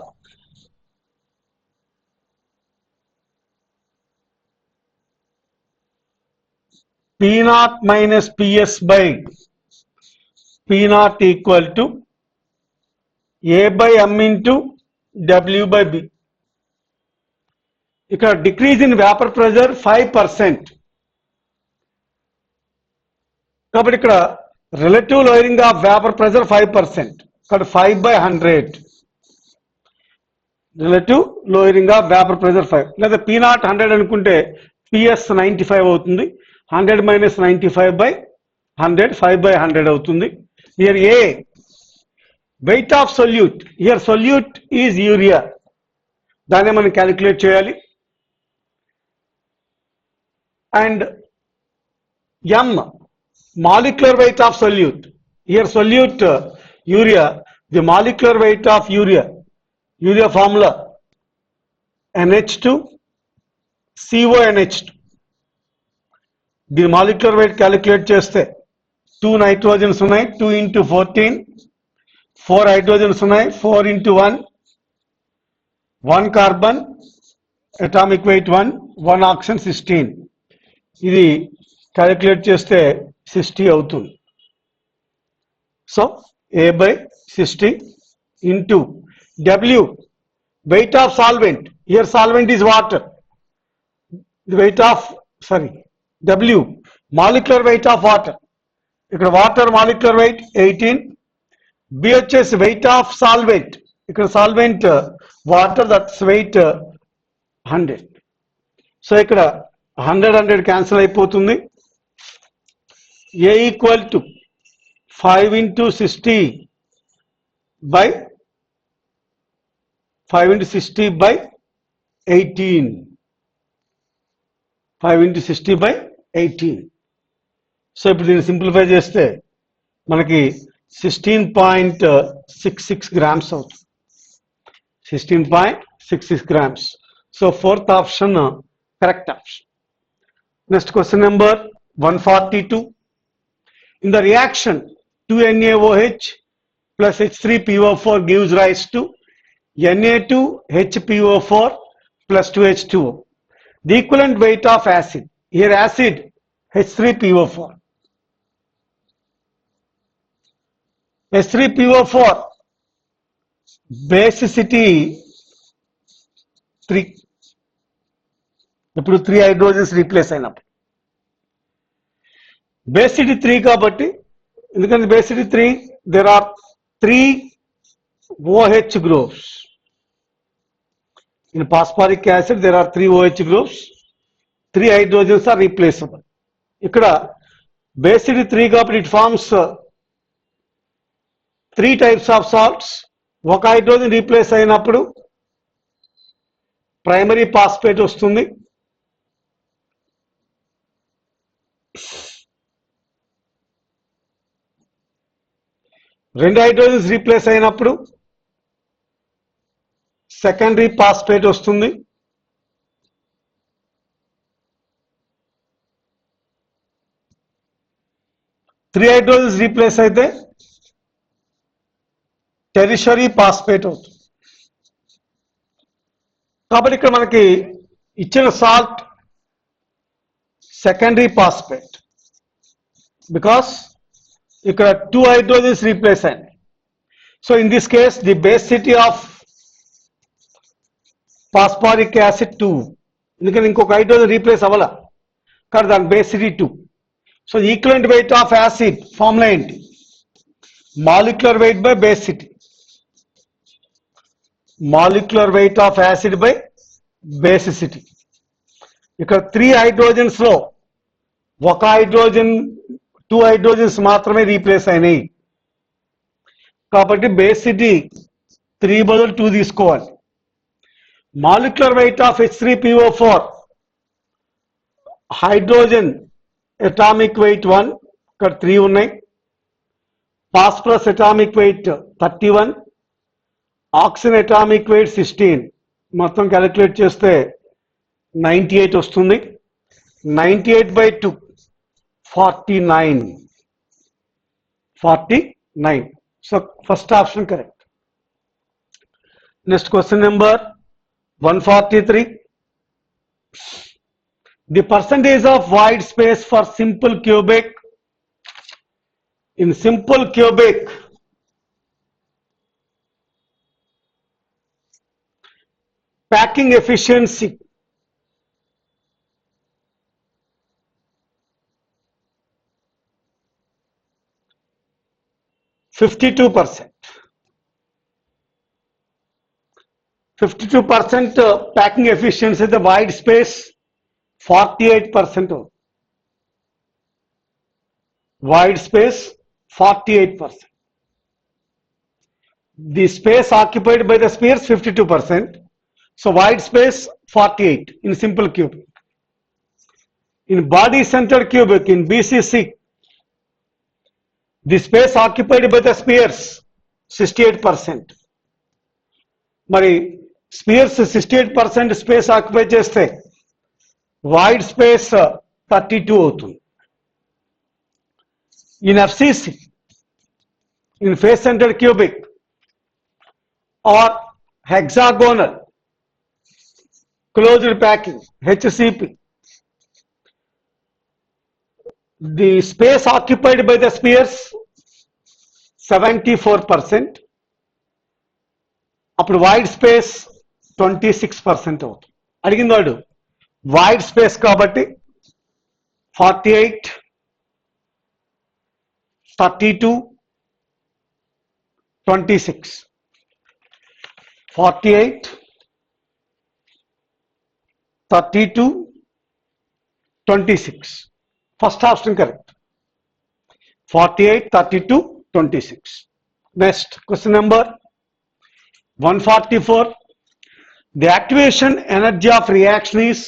P naught minus PS by P naught equal to A by M into W by B. ఇక్కడ decrease in vapour pressure 5%. కాబట్టి ఇక్కడ relative lowering of vapour pressure 5%. ఇక్కడ 5/100 relative lowering of vapour pressure 5. లేదా P not 100 అనుకుంటే PS 95 అవుతుంది. 100 minus 95/100 5/100 అవుతుంది. Here A, weight of solute. Here solute is urea. దాన్ని మనం క్యాలిక్యులేట్ చేయాలి. And M, molecular weight of solute. Here solute urea, the molecular weight of urea formula NH2 CONH2. The molecular weight calculate చేస్తే 2 nitrogens ఉన్నాయి, 2 into 14, 4 hydrogens ఉన్నాయి, 4 into 1, 1 carbon, atomic weight 1 oxygen 16. ఇది calculate చేస్తే 60 అవుతుంది. So A by 60 into W, weight of solvent. Here solvent is water. The weight of, W, molecular weight of water. ఇక్కడ water molecular weight 18. B వచ్చేసి weight of solvent. ఇక్కడ solvent water, that's weight 100. So ఇక్కడ 100 cancel అయిపోతుంది. A equal to 5 into 60 by 18. 5 into 60 by 18. So ఇప్పుడు దీన్ని simplify చేస్తే మనకి 16.66 grams అవుతుంది. 16.66 grams. So fourth option correct option. Next question number 142. In the reaction 2NaOH plus H3PO4 gives rise to Na2HPO4 plus 2H2O. The equivalent weight of acid. Here acid H3PO4. H3PO4 basicity 3. ఇప్పుడు 3 hydrogens replace అయినప్పుడు basicity 3 కాబట్టి, ఎందుకంటే basicity 3, there are 3 OH groups. In phosphoric acid there are 3 OH groups. 3 hydrogens are replaceable. ఇక్కడ basicity 3 కాబట్టి it forms 3 types of salts. ఒక hydrogen replace అయినప్పుడు primary phosphate వస్తుంది. రెండు హైడ్రోజన్స్ రీప్లేస్ అయినప్పుడు సెకండరీ ఫాస్ఫేట్ వస్తుంది. త్రీ హైడ్రోజన్స్ రీప్లేస్ అయితే tertiary phosphate అవుతుంది. కాబట్టి ఇక్కడ మనకి ఇచ్చిన సాల్ట్ secondary phosphate because ఇక్కడ 2 hydrogens replace అయింది. So in this case the basicity of phosphoric acid 2 ఎందుకంటే ఇంకొక హైడ్రోజన్ రీప్లేస్ అవ్వాల కానీ దాని basicity 2. So equivalent weight of acid formula ఏంటి? Molecular weight by basicity. Molecular weight of acid by basicity. ఇక్కడ 3 hydrogens లో ఒక hydrogen 2 hydrogens మాత్రమే replace అయినాయి కాబట్టి బేసిటీ 3 బదులు 2 తీసుకోవాలి. Molecular weight of H3PO4 hydrogen atomic weight 1 ఇక్కడ 3 ఉన్నాయి. Phosphorus atomic weight 31, oxygen atomic weight 16. మొత్తం క్యాలిక్యులేట్ చేస్తే 98 వస్తుంది. 98/2 49. So first option correct. Next question number 143. The percentage of void space for simple cubic in simple cubic packing efficiency %. 52% packing efficiency, the void space 48%. Void space 48%. The space occupied by the spheres 52%. So void space 48 in simple cubic. In body centered cubic in BCC, the space occupied by the spheres 68%. మరి spheres 68% space occupy చేస్తే void space 32 అవుతుంది. In FCC in face centered cubic or hexagonal closed packing HCP the space occupied by the spheres 74%. అప్పుడు wide space 26% అవుతుంది. అడిగింది వాడు wide space కాబట్టి 48, 32, 26. 48, 32, 26. First option correct. 48, 32, 26. Next question number 144. The activation energy of reaction is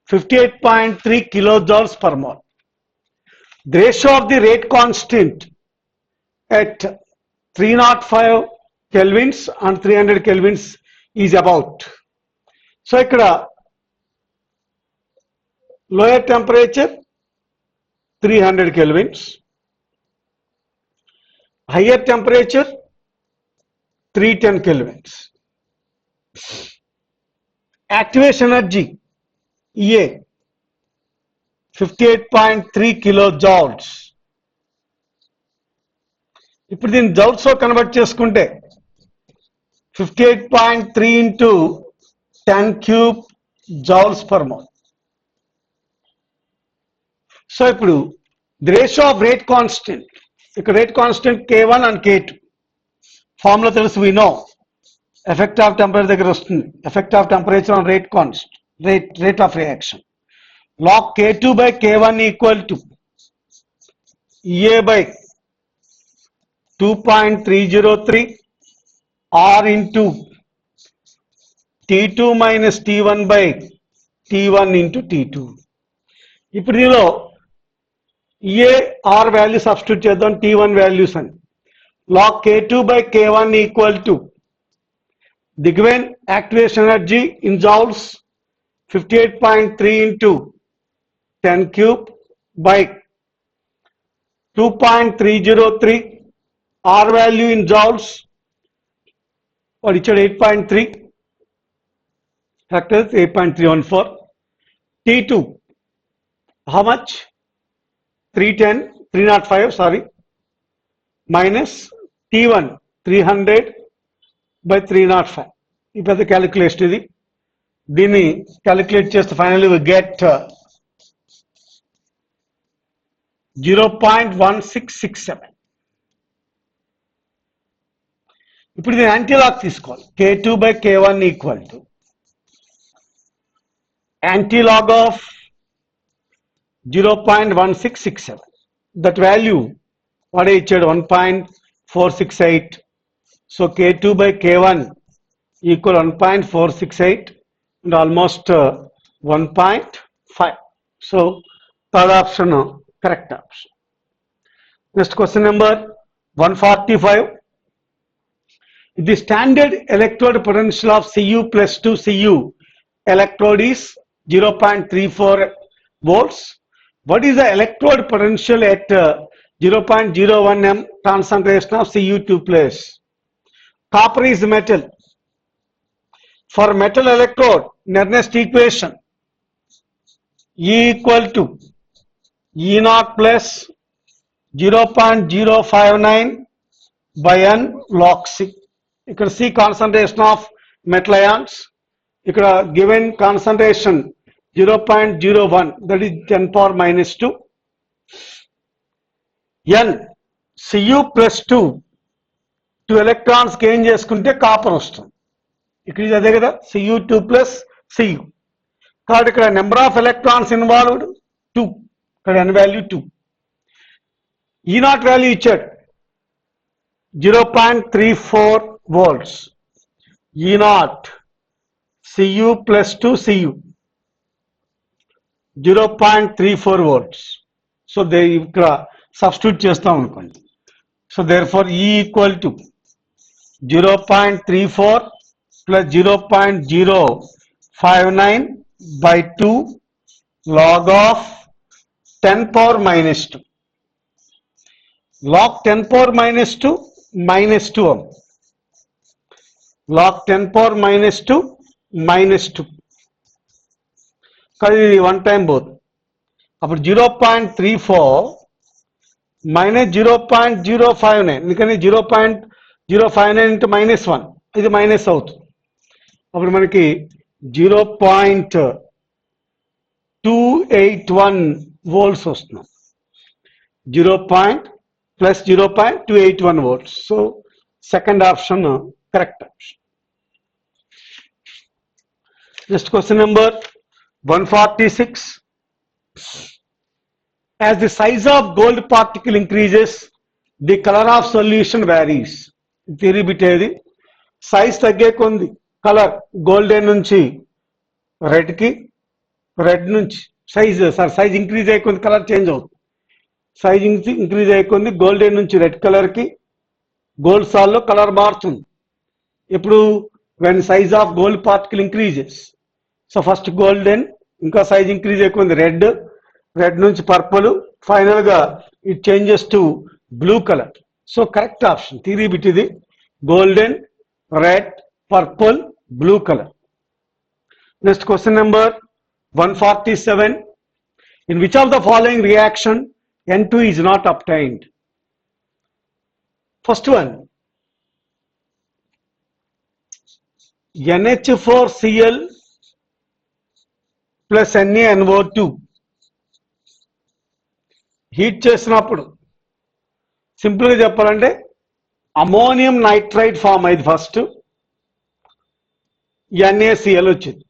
58.3 kilojoules per mole. The ratio of the rate constant at 305 kelvins and 300 kelvins is about. So ikkada lower temperature 300 kelvins, higher temperature 310 kelvins. Activation energy EA 58.3 kilojoules. ఇప్పుడు దీన్ని joules లో convert చేసుకుంటే 58.3 into 10 cube joules per mole. So ఇప్పుడు the ratio of rate constant, ఇక్కడ rate constant K1 and K2 formula తెలుసు. We know effect of temperature దగ్గర వస్తుంది. Effect of temperature on rate const rate of reaction. log K2 by K1 equal to EA by 2.303 R into T2 minus T1 by T1 into T2. ఇప్పుడు దీనిలో EA R value substitute చేద్దాం, T1 values అని. log K2 by K1 equal to the given activation energy in joules 58.3 into 10 cube by 2.303 R value in joules, or it's at 8.3 factors 8.314 T2 how much? 305, sorry, minus T1 300 by 305. If the calculation is దీన్ని calculate చేస్తే finally we get 0.1667. ఇప్పుడు ఇది anti-lock తీసుకోవాలి. K2 by K1 equal to antilog of 0.1667. That value what I said 1.468. So K2 by K1 equal 1.468 and almost 1.5. So third option correct option. Next question number 145. The standard electrode potential of Cu plus 2 Cu electrode is 0.34 volts. What is the electrode potential at 0.01 m concentration of Cu2 plus? Copper is metal. For metal electrode, Nernst equation E equal to E0 plus 0.059 by n log C. You can see concentration of metal ions. You can given concentration 0.01, that is 10 power minus 2. N Cu plus 2 2 electrons gain చేసుకుంటే copper వస్తుంది. ఇక్కడ ఇది అదే కదా, Cu2 plus Cu. కాబట్టి ఇక్కడ number of electrons involved 2, ఇక్కడ n value 2. E0 value ఇచ్చాడు 0.34 volts. E0 Cu plus 2 Cu 0.34 volts. So they ఇక్కడ సబ్స్టిట్యూట్ చేస్తాం అనుకోండి. So therefore E equal to 0.34 plus 0.059 by 2 log of 10 power minus 2. Log 10 power minus 2 minus 2 ohm. Log 10 power minus 2 minus 2. Because one time both. About 0.34 minus 0.059. ఎందుకని 0.059 into minus 1. ఇది minus అవుతుంది. అప్పుడు మనకి 0.281 volts వస్తున్నాం. 0.281 volts. So second option correct option. Next question number 146. As the size of gold particle increases, the color of solution varies. Theory bitedi size తగ్గే కొంది colour golden నుంచి రెడ్ కి, రెడ్ నుంచి సైజ్ ఇంక్రీజ్ అయ్యే కొంది కలర్ చేంజ్ అవుతుంది. Size increase అయ్యే కొంది గోల్డెన్ నుంచి రెడ్ కలర్ కి, గోల్డ్ సాల్లో కలర్ మారుతుంది. ఇప్పుడు when size of gold particle increases, so first golden, ఇంకా సైజ్ ఇంక్రీజ్ అయ్యే కొంది రెడ్, రెడ్ నుంచి పర్పుల్, ఫైనల్ గా it changes to blue colour. So correct option theory bit ఇది golden, red, purple, blue color. Next question number 147. In which of the following reaction N2 is not obtained? First one, NH4Cl plus NaNO2 heat చేసినప్పుడు simple గా చెప్పాలంటే ammonium nitride form అయింది. First NaCl వచ్చింది.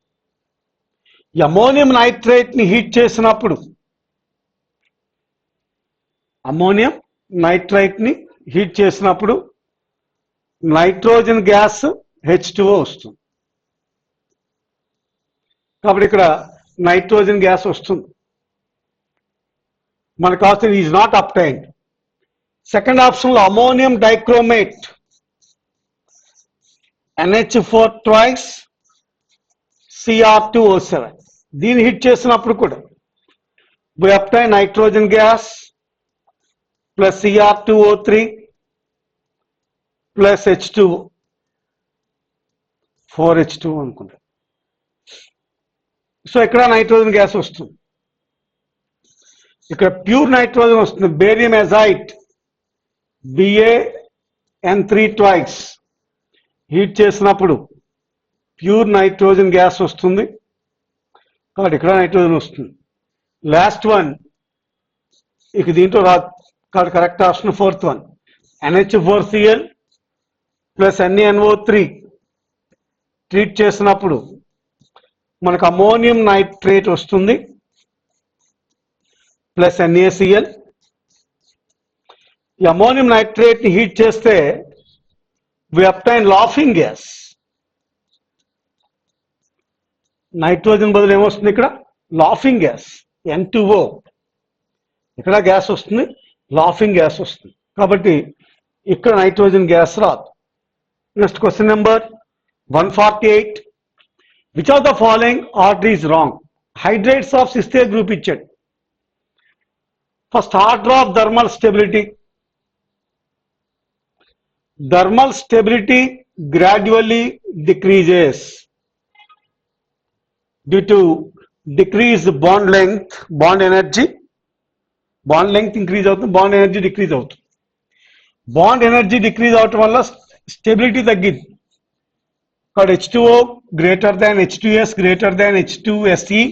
Ammonium nitrite ని heat చేసినప్పుడు nitrogen gas H2O వస్తుంది. కాబట్టి ఇక్కడ నైట్రోజన్ గ్యాస్ వస్తుంది. మనకు కావాల్సిన is not obtained. Second option లో ammonium dichromate NH4 twice Cr2O7 దీన్ని హిట్ చేసినప్పుడు కూడా we obtain nitrogen gas plus Cr2O3 plus H2O 4H2 అనుకుంటా. సో ఇక్కడ నైట్రోజన్ గ్యాస్ వస్తుంది. ఇక్కడ ప్యూర్ నైట్రోజన్ వస్తుంది, barium azide BaN3 twice heat చేసినప్పుడు ప్యూర్ నైట్రోజన్ గ్యాస్ వస్తుంది, కాబట్టి ఇక్కడ నైట్రోజన్ వస్తుంది. లాస్ట్ వన్ ఇక దీంట్లో రాదు, కాబట్టి correct option fourth one, NH4Cl plus NaNO3 treat చేసినప్పుడు మనకు అమోనియం నైట్రేట్ వస్తుంది ప్లస్ NaCl. ఈ అమోనియం నైట్రేట్ ని హీట్ చేస్తే we obtain laughing gas. Nitrogen బదులు ఏమొస్తుంది ఇక్కడ? Laughing gas N2O. ఇక్కడ గ్యాస్ వస్తుంది, లాఫింగ్ గ్యాస్ వస్తుంది, కాబట్టి ఇక్కడ నైట్రోజన్ గ్యాస్ రాదు. Next question number 148. Which of the following order is wrong? Hydrates of సిస్టేట్ గ్రూప్ ఇచ్చాడు. First order of thermal stability. Thermal stability gradually decreases due to decreased bond length, bond energy. Bond length increase అవుతుంది, bond energy decrease అవుతుంది. Bond energy decrease అవటం వల్ల stability తగ్గింది. కాబట్టి H2O greater than H2S greater than H2SE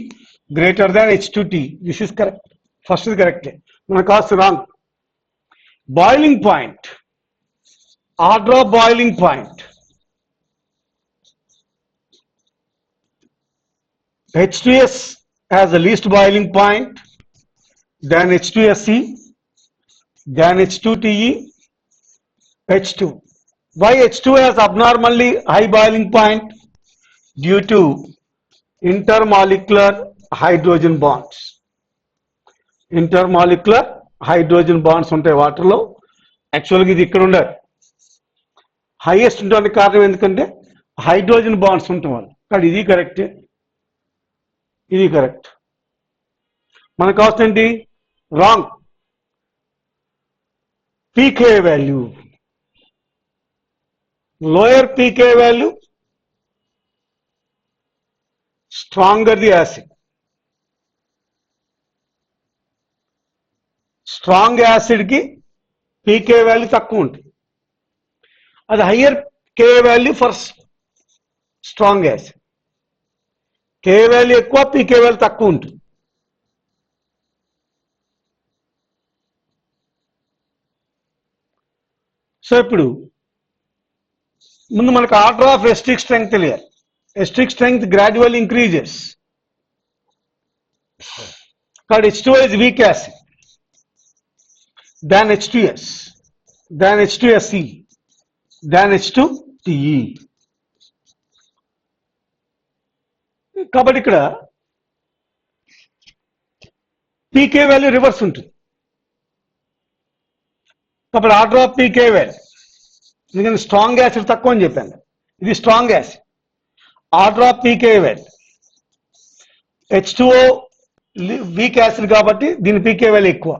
greater than H2T. This is correct. First is correct. మన cost wrong. Boiling point. Order of boiling point. H2S has the least boiling point, then H2SE, then H2TE, H2. Why H2 has abnormally high boiling point? Due to intermolecular hydrogen bonds. Intermolecular hydrogen bonds ఉంటాయి వాటర్లో. యాక్చువల్గా ఇది ఇక్కడ ఉండదు, highest ఉండడానికి కారణం ఎందుకంటే hydrogen bonds ఉంటాం వాళ్ళు. కానీ ఇది కరెక్టే, ఇది కరెక్ట్. మనకు కావాల్సిన ఏంటి? Wrong. PK value, lower pK value stronger the acid. Strong acid కి పీకే వాల్యూ తక్కువ ఉంటుంది, అది higher K value for strong acid. K value ఎక్కువ, పీకే వాల్యూ తక్కువ ఉంటుంది. సో ఇప్పుడు ముందు మనకు ఆర్డర్ ఆఫ్ ఎస్ట్రిక్ స్ట్రెంగ్త్ తెలియాలి. ఎస్ట్రిక్ స్ట్రెంగ్త్ గ్రాడ్యువల్ ఇంక్రీజెస్. కాబట్టి H2O is weak acid, then H2S, then H2SE, then H2TE. కాబట్టి ఇక్కడ పీకే వాల్యూ రివర్స్ ఉంటుంది. కాబట్టి ఆర్డర్ ఆఫ్ పీకే వాల్యూ, ఎందుకంటే స్ట్రాంగ్ యాసిడ్ తక్కువ అని చెప్పాను, ఇది strong acid. Order of PK value H2O weak acid కాబట్టి దీని పీకే వాల్యూ ఎక్కువ.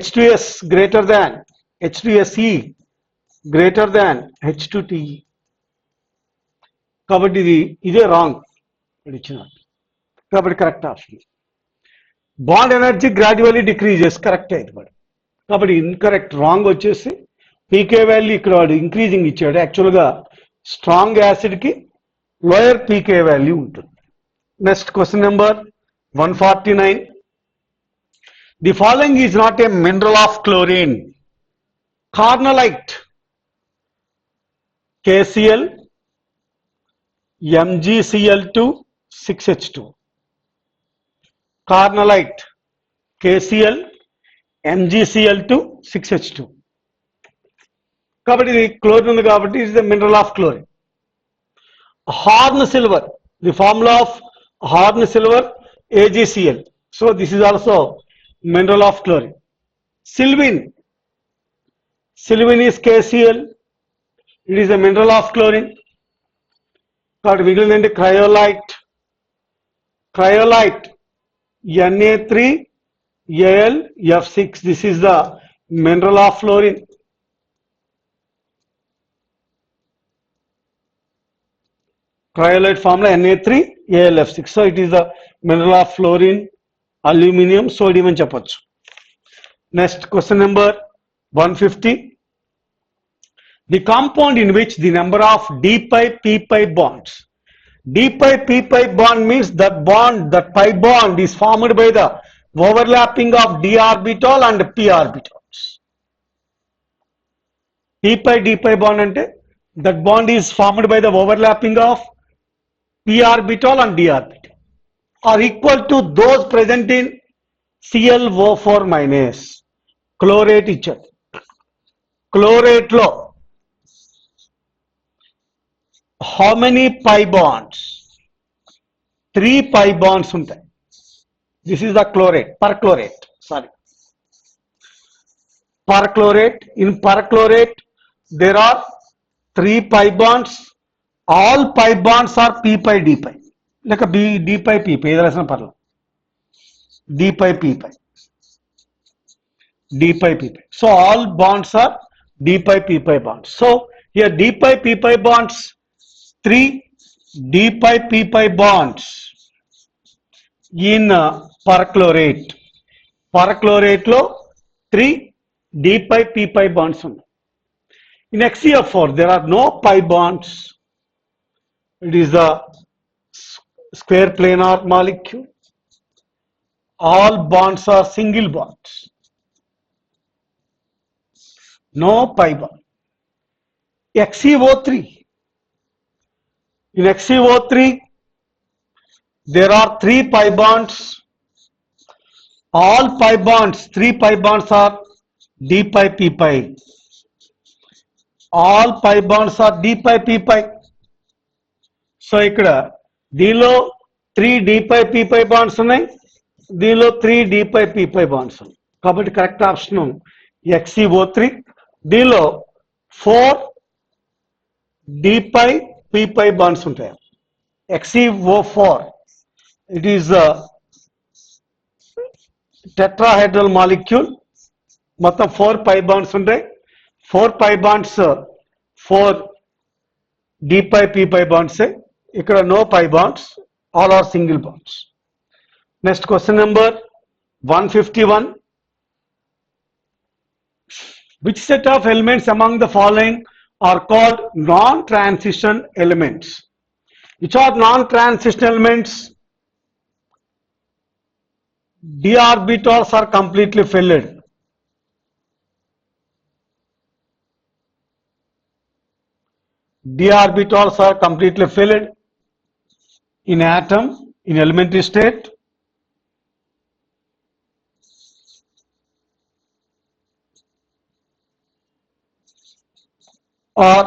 H2S greater than H2SE greater than H2TE. కాబట్టి ఇదే రాంగ్ ఇచ్చిన, కాబట్టి correct option. Bond energy gradually decreases, correct అయితే మరి. కాబట్టి ఇన్కరెక్ట్, రాంగ్ వచ్చేసి పీకే వాల్యూ ఇక్కడ వాడు ఇంక్రీజింగ్ ఇచ్చాడు. యాక్చువల్గా స్ట్రాంగ్ యాసిడ్ కి లోయర్ పీకే వాల్యూ ఉంటుంది. Next question number 149. The following is not a mineral of chlorine. Carnallite KCl, MgCl2 6H2. Carnallite KCl, MgCl2 6H2. కాబట్టి ఇది క్లోరిన్ ఉంది కాబట్టి it is the mineral of chlorine. Horn silver, the formula of horn silver AgCl. So this is also mineral of chlorine. Sylvine, sylvine is KCl, it is the mineral of chlorine. కాబట్టి మిగిలిందంటే cryolite, cryolite Na3Al(F6). This is the mineral of fluorine. Cryolite formula Na3Al(F6). So it is the mineral of fluorine. Aluminium, sodium అని చెప్పొచ్చు. Next question number 150. The compound in which the number of d pi p pi bonds. D pi p pi bond means that pi bond is formed by the overlapping of d orbital and p orbitals. P pi d pi bond ante that bond is formed by the overlapping of p orbital and d orbital are equal to those present in ClO4 minus. Chlorate ఇచ్చారు. Chlorate లో how many pi bonds? 3 pi bonds ఉంటాయి. This is the chlorate, perchlorate, sorry. Perchlorate, in perchlorate there are 3 pi bonds. All pi bonds are p pi d pi. Like a d pi p pi, ఏదో రాసిన పర్లేదు. d pi p pi. d pi p pi. So all bonds are d pi p pi bonds. So here d pi p pi bonds, 3 d pi p pi bonds in perchlorate. Perchlorate లో 3 d pi p pi bonds ఉన్నాయి. In HCl4 there are no pi bonds. It is a square planar molecule. All bonds are single bonds. No pi bond. HCO3. In HCO3 there are 3 pi bonds. All pi bonds, 3 pi bonds are d pi p pi. All pi bonds are d pi p pi. So ఇక్కడ దీనిలో 3 d pi p pi bonds ఉన్నాయి, దీనిలో 3 d pi p pi bonds ఉన్నాయి. కాబట్టి correct option HCO3. దీనిలో 4 d pi p pi bonds ఉంటాయి. HCO4 it is a tetrahedral molecule. మొత్తం 4 pi bonds ఉంటాయి. 4 pi bonds 4 d pi p pi bonds. ఇక్కడ no pi bonds, all are single bonds. Next question number 151. Which set of elements among the following are called non-transition elements? Which are non-transition elements? D orbitals are completely filled. D orbitals are completely filled in atom in elementary state. Or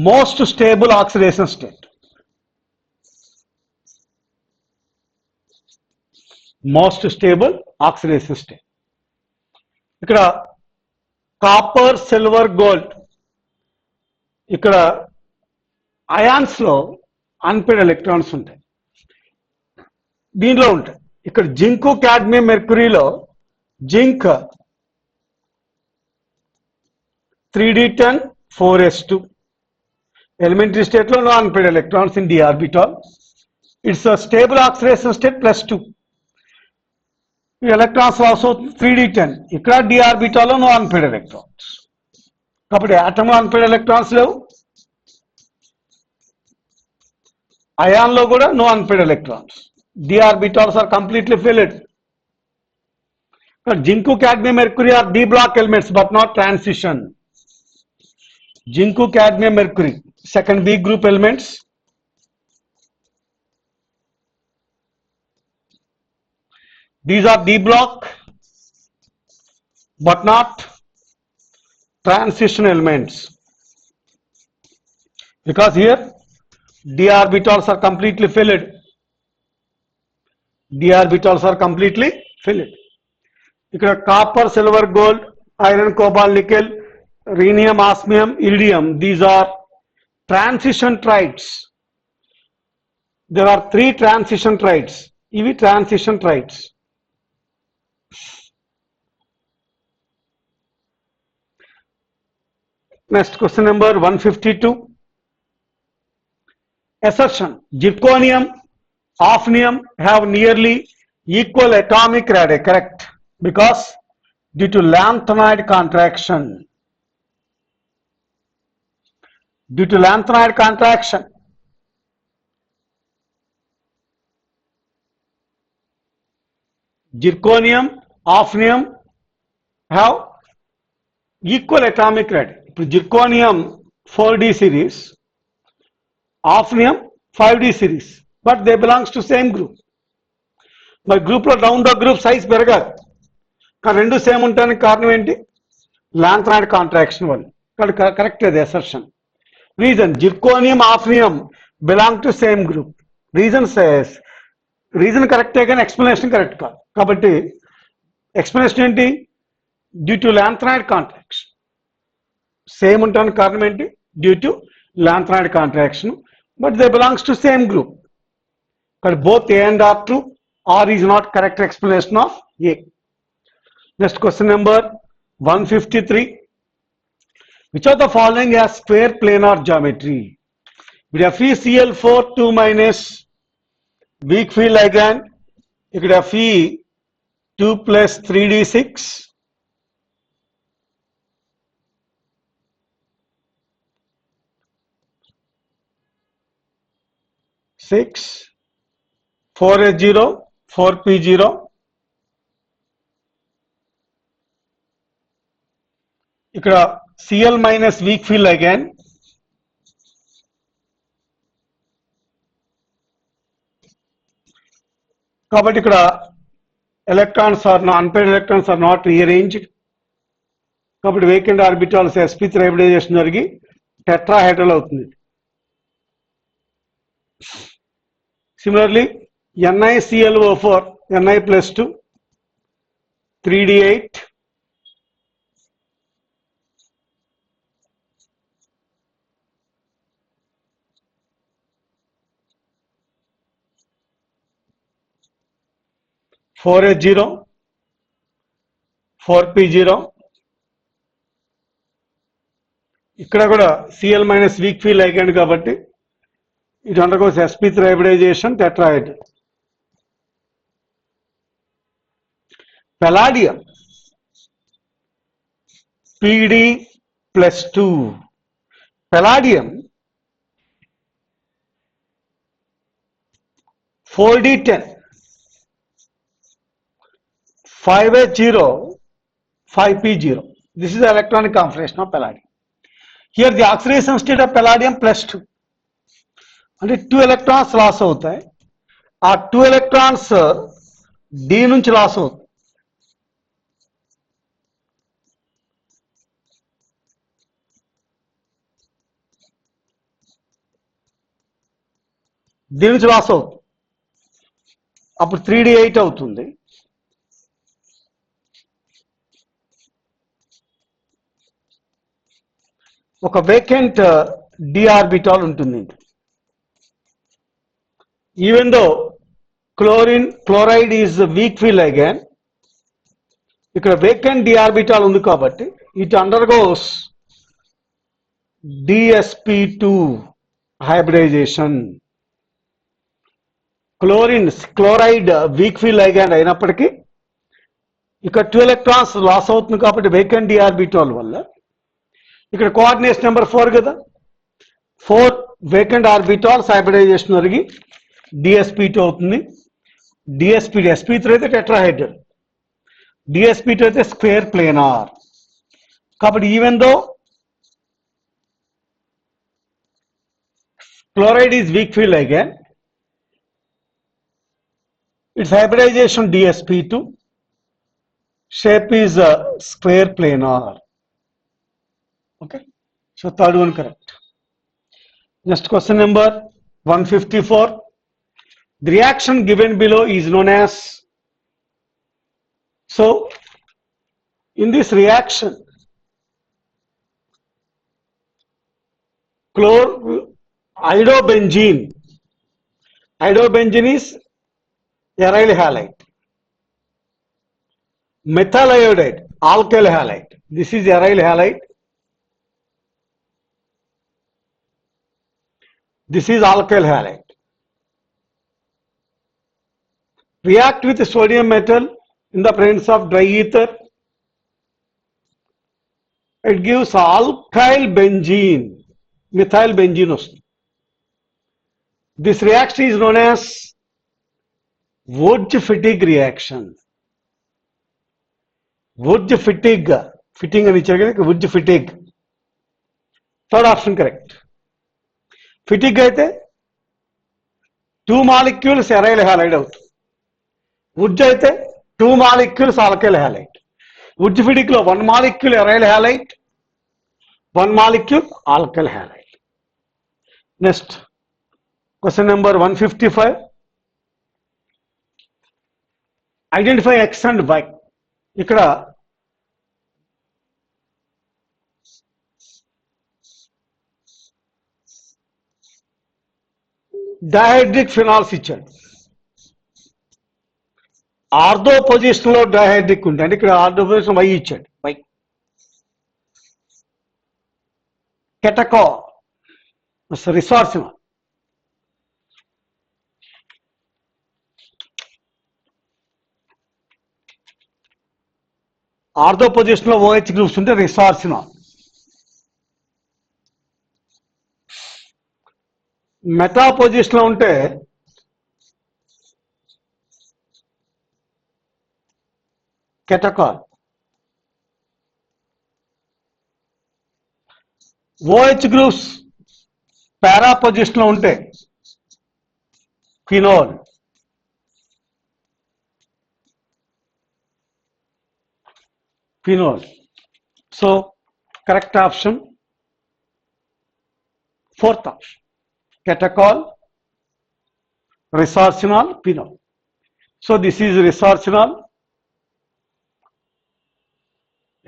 most stable oxidation state. Most stable oxidation state. ఇక్కడ copper, silver, gold, ఇక్కడ ions లో unpaired electrons ఉంటాయి, దీనిలో ఉంటాయి. ఇక్కడ zinc, cadmium, మెర్క్యూరీలో zinc 3d10 4s2. Elementary state లో no unpaired electrons in d orbital. It's a stable oxidation state +2. Electrons also 3d10. ఇక్కడ d orbital లో no unpaired electrons. కాబట్టి atom లో unpaired electrons లేవు, అయాన్ లో కూడా no unpaired electrons. d orbitals are completely filled. Zincu, cadmium, mercury are d block elements but not transition. Zincu, cadmium, mercury, second B group elements. These are d block but not transition elements, because here d orbitals are completely filled. D orbitals are completely filled. ఇక్కడ copper, silver, gold, iron, కోబాల్, nickel, rhenium, osmium, iridium, these are transition trides. There are 3 transition trides. ఇవి transition trides. Next question number 152. Assertion: zirconium Hafnium have nearly equal atomic radii, correct, because due to lanthanoid contraction. Due to lanthanoid contraction, zirconium, hafnium have equal atomic radii. Zirconium 4d series, hafnium 5d series, but they belongs to same group. మరి group లో down the group size పెరగదు, కానీ రెండు same ఉండడానికి కారణం ఏంటి? Lanthanoid contraction వల్ల. Correct అది assertion. Reason zirconium hafnium belong to same group. Reason కరెక్టే కానీ ఎక్స్ప్లెనేషన్ కరెక్ట్ కాదు. కాబట్టి ఎక్స్ప్లెనేషన్ ఏంటి? Due to lanthanoid contraction. Same ఉండడానికి కారణం ఏంటి? Due to lanthanoid contraction, but they belongs to same group. but both A and R true. R is not correct explanation of A. Next question number 153. Which of the following has square planar geometry? If FeCl4 2 minus weak field ligand, you could have Fe 2 plus 3d6. Six 4h0 4p0 ఇక్కడ Cl minus weak field ligand, కాబట్టి ఇక్కడ electrons are not, unpaired electrons are not rearranged, కాబట్టి vacant orbitals sp3 hybridization జరిగి tetrahedral అవుతుంది. Similarly, NiClO4 Ni plus 2 3d8 4h0 4p0. ఇక్కడ కూడా Cl minus weak field ligand కాబట్టి it undergoes sp3 hybridization tetrahedral. Palladium Pd plus 2. Palladium 4d10 5h0 5p0. This is the electronic configuration of palladium. Here the oxidation state of palladium plus 2. అంటే 2 electrons loss అవుతాయి. ఆ 2 electrons D నుంచి loss అవుతాయి. దీని నుంచి loss అవుతుంది, అప్పుడు 3d8 అవుతుంది. ఒక వేకెంట్ డి ఆర్బిటాల్ ఉంటుంది. Even though chloride is weak field ligand, ఇక్కడ vacant d orbital ఉంది కాబట్టి it undergoes dsp2 hybridization. chloride weak field ligand అయినప్పటికీ ఇక్కడ 2 ఎలక్ట్రాన్స్ లాస్ అవుతుంది కాబట్టి vacant d orbital వల్ల ఇక్కడ కోఆర్డినేషన్ నెంబర్ 4 కదా, 4 vacant orbitals hybridization జరిగి dsp2 అవుతుంది. dsp2 sp3 అయితే టెట్రాహెడ్రల్, dsp2 అయితే స్క్వేర్ ప్లేనార్. కాబట్టి even though chloride is weak field ligand, its hybridization dsp2, shape is square planar. Okay, so third one correct. Next question number 154. The reaction given below is known as, so in this reaction idobenzene is aryl halide, methyl iodide alkyl halide. This is aryl halide, this is alkyl halide. react with sodium metal in the presence of dry ether. It gives alkyl benzene, methyl benzene. This reaction is known as Wurtz-Fittig reaction. Wurtz-Fittig, fitting అని ఇచ్చారు, Wurtz-Fittig. Third option correct. ఫిటిగ్ అయితే 2 molecules aryl halide అవుతుంది. వుడ్జ్ అయితే 2 molecules alkyl halide. Wurtz-Fittig లో 1 molecule aryl halide, 1 molecule alkyl halide. Next, question number 155. Identify X and Y. ఇక్కడ dihydric phenols ఇచ్చాడు. Ortho position లో dihydric ఉంటుంది, అంటే ఇక్కడ ఆర్థో పొజిషన్ వై ఇచ్చాడు. వై కెటకో రిసార్సిన్. ఆర్థో పొజిషన్ లో OH గ్రూప్స్ ఉంటే రిసార్సిన్. మెటా పొజిషన్ లో ఉంటే కెటకాల్. OH గ్రూప్స్ పారా పొజిషన్ లో ఉంటే phenol. Phenol. So correct option fourth option, catechol, resorcinol, phenol. So this is resorcinol,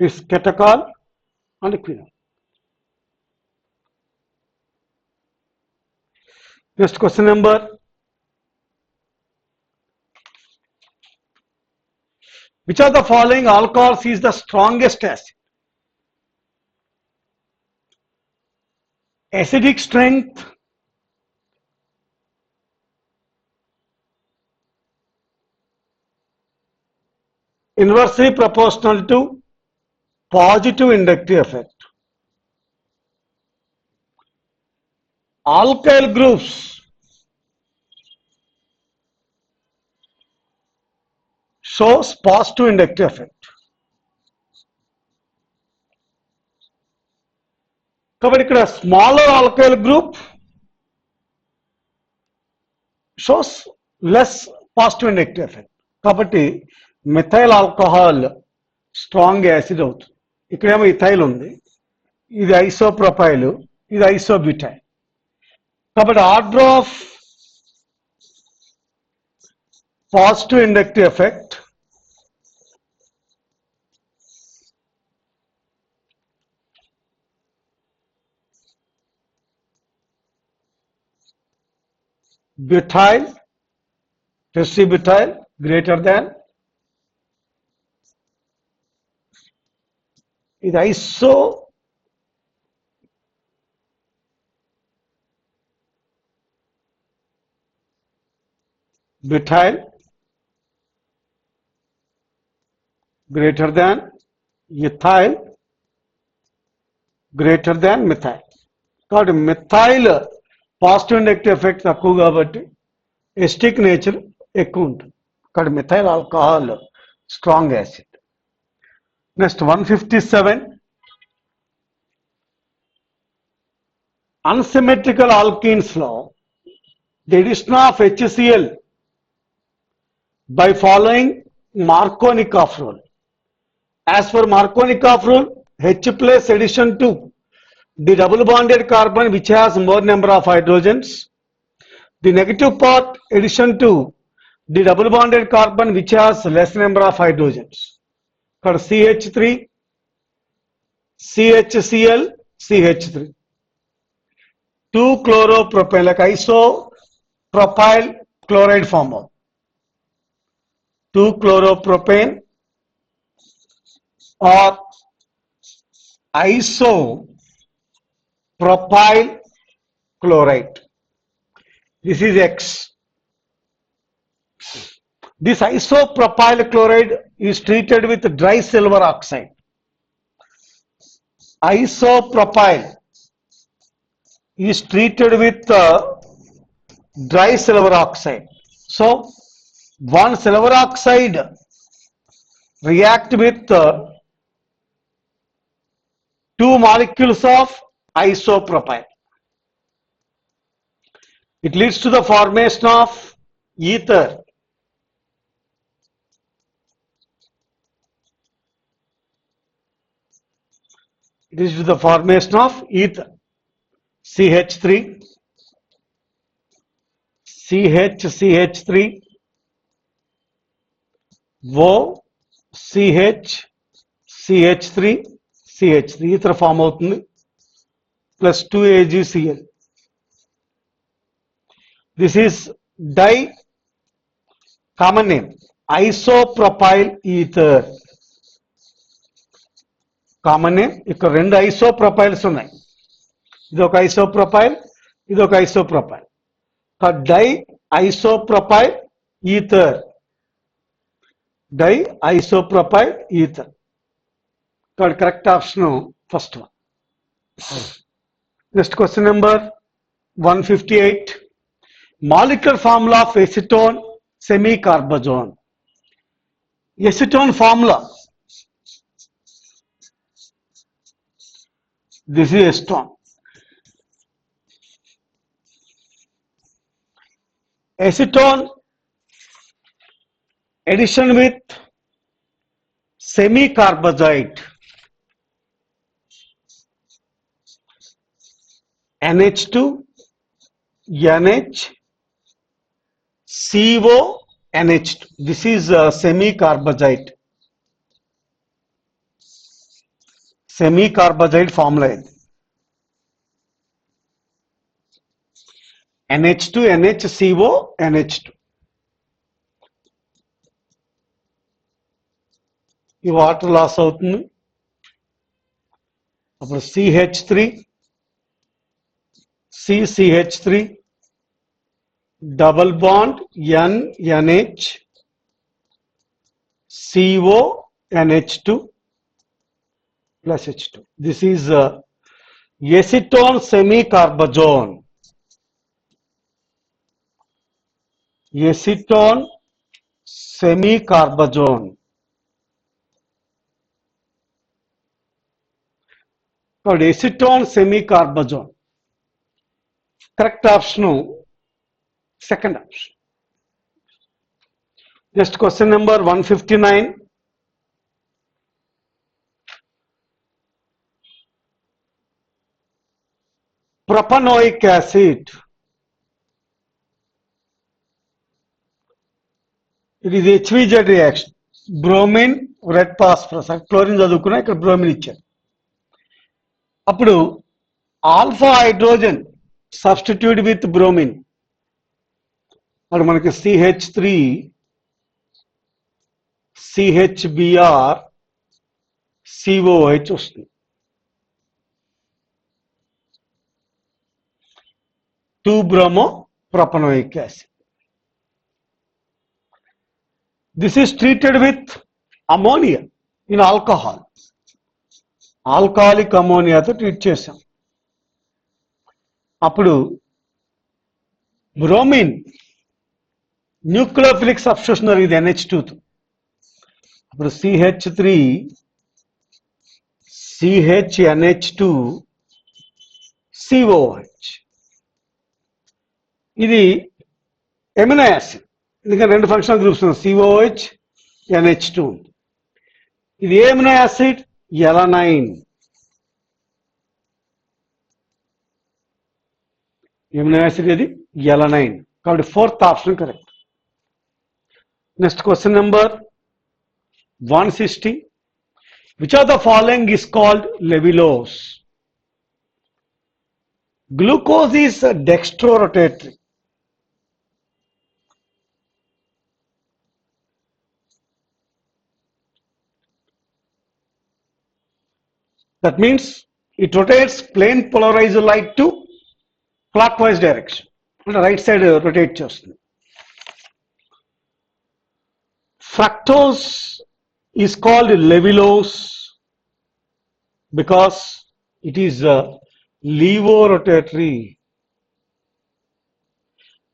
is catechol and phenol. Next question number. Which of the following alcohols is the strongest acid? Acidic strength, inversely proportional to positive inductive effect. Alkyl groups shows positive inductive effect. కాబట్టి ఇక్కడ smaller alkyl group shows less positive inductive effect. కాబట్టి methyl alcohol strong acid అవుతుంది. ఇక్కడేమో ethyl ఉంది, ఇది isopropyl, ఇది isobutyl. కాబట్టి order of positive inductive effect butyl, tertiary butyl greater than, ఇది iso butyl greater than ethyl greater than methyl. కాబట్టి methyl positive inductive effect తక్కువ కాబట్టి ఎస్టిక్ నేచర్ ఎక్కువ ఉంటుంది. కాబట్టి methyl alcohol strong acid. Next 157. Unsymmetrical alkenes లో the addition of HCl by following Markovnikov rule. As per Markovnikov rule, H plus addition to the double bonded carbon which has more number of hydrogens, the negative part addition to the double bonded carbon which has less number of hydrogens. For CH3, CHCl, CH3. 2 chloropropane, like isopropyl chloride form of 2 chloropropane or isopropyl chloride. This is X. This isopropyl chloride is treated with dry silver oxide. Isopropyl is treated with dry silver oxide. So, one silver oxide react with two molecules of isopropyl. It leads to the formation of ether. It is to the formation of ether. CH3, CH3, O, CH, CH3, CH3 ether form అవుతుంది plus 2AgCl. This is di common name isopropyl ether. Common name. ఇక్కడ రెండు isopropyls ఉన్నాయి. ఇది ఒక isopropyl, ఇది ఒక isopropyl. Di isopropyl ether, di isopropyl ether. కాబట్టి correct option first one. Next question number 158. Molecular formula of acetone semicarbazone. Acetone formula, this is acetone. Acetone addition with semicarbazide NH2 NH CO NH2. This is semicarbazide. Semicarbazide formula ఇది. NH2 NHCO NH2. ఈ water loss అవుతుంది. అప్పుడు CH3 CCH3 double bond NH CO NH2 plus H2. This is acetone semicarbazone. Acetone semicarbazone. Called acetone semicarbazone. Correct option, second option. Next question number 159. Propanoic acid. It is HVZ reaction. Bromine, red phosphorus. Chlorine చదువుకున్నా, ఇక్కడ bromine ఇచ్చారు. అప్పుడు alpha hydrogen substitute with bromine. అప్పుడు మనకి CH3 CHBr COH వస్తుంది. 2-bromo-propanoic acid. This is treated with ammonia in alcohol. Alcoholic ammonia తో treat చేసాం. అప్పుడు బ్రోమిన్ న్యూక్లియోఫిలిక్ సబ్స్టిట్యూషన్ జరిగింది NH2 తో. అప్పుడు CH3 CHNH2 COH. ఇది ఎమినో యాసిడ్, ఎందుకంటే రెండు ఫంక్షనల్ గ్రూప్స్ ఉన్నాయి, COH NH2. ఇది ఏ amino acid? Alanine. Amino acid ఇది ఎలనైన్. కాబట్టి fourth option correct. Next question number 160. Which of the following is called laevulose? Glucose is dextrorotatory. That means it rotates plane polarized light to clockwise direction. Right side rotate చేస్తుంది. Fructose is called levulose because it is levorotatory.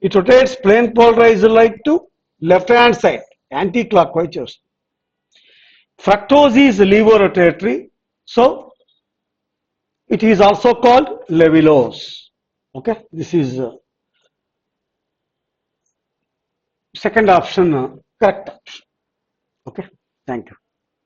It rotates plane polarized light to left hand side, anti-clockwise. Fructose is levorotatory, so it is also called levulose. Okay, this is second option, correct option. Okay, thank you.